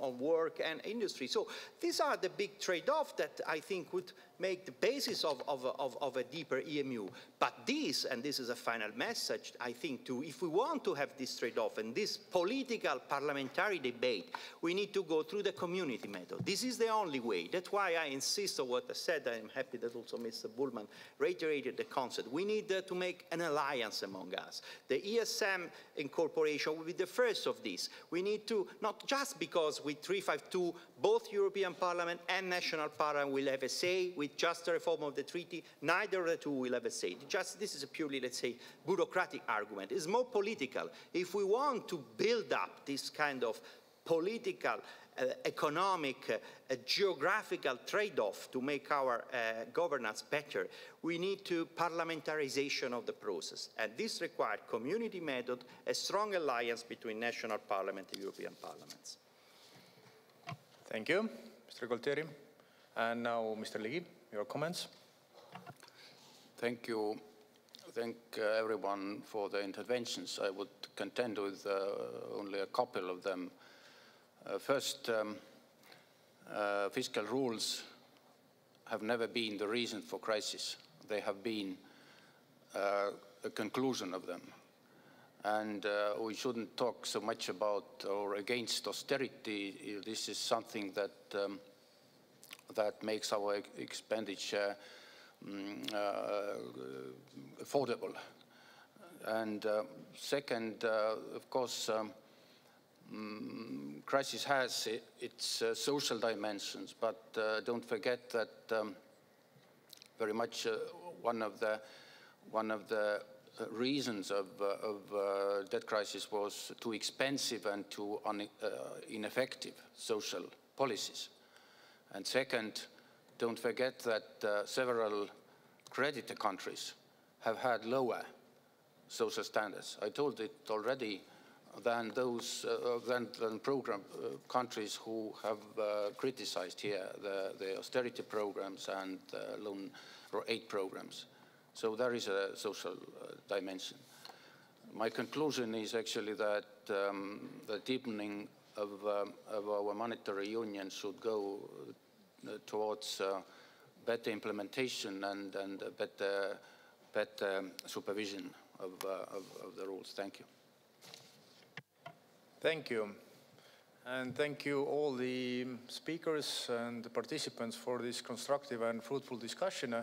of work and industry. So these are the big trade-offs that I think would make the basis of a deeper EMU. But this, and this is a final message, I think, if we want to have this trade-off and this political parliamentary parliamentary debate, we need to go through the community method. This is the only way. That's why I insist on what I said. I'm happy that also Mr. Bullman reiterated the concept. We need to make an alliance among us. The ESM incorporation will be the first of these. We need to, not just because with 352, both European Parliament and National Parliament will have a say, with just a reform of the treaty, neither of the two will have a say. Just, this is a purely, let's say, bureaucratic argument. It's more political. If we want to build up this kind of political, economic, geographical trade-off to make our governance better, we need to parliamentarization of the process. And this requires community method, a strong alliance between national parliament and European parliaments. Thank you, Mr. Gaultieri. And now, Mr. LIGI, your comments. Thank you. Thank everyone for the interventions. I would contend with only a couple of them. First, fiscal rules have never been the reason for crisis. They have been a conclusion of them. And we shouldn't talk so much about or against austerity. This is something that, that makes our expenditure affordable. And second, of course, crisis has its social dimensions, but don't forget that very much one of the reasons of debt crisis was too expensive and too ineffective social policies. And second, don't forget that several creditor countries have had lower social standards. I told it already, than those than program countries who have criticized here the austerity programs and loan or aid programs. So there is a social dimension. My conclusion is actually that the deepening of our monetary union should go towards better implementation and better supervision of the rules. Thank you. Thank you. And thank you all the speakers and the participants for this constructive and fruitful discussion.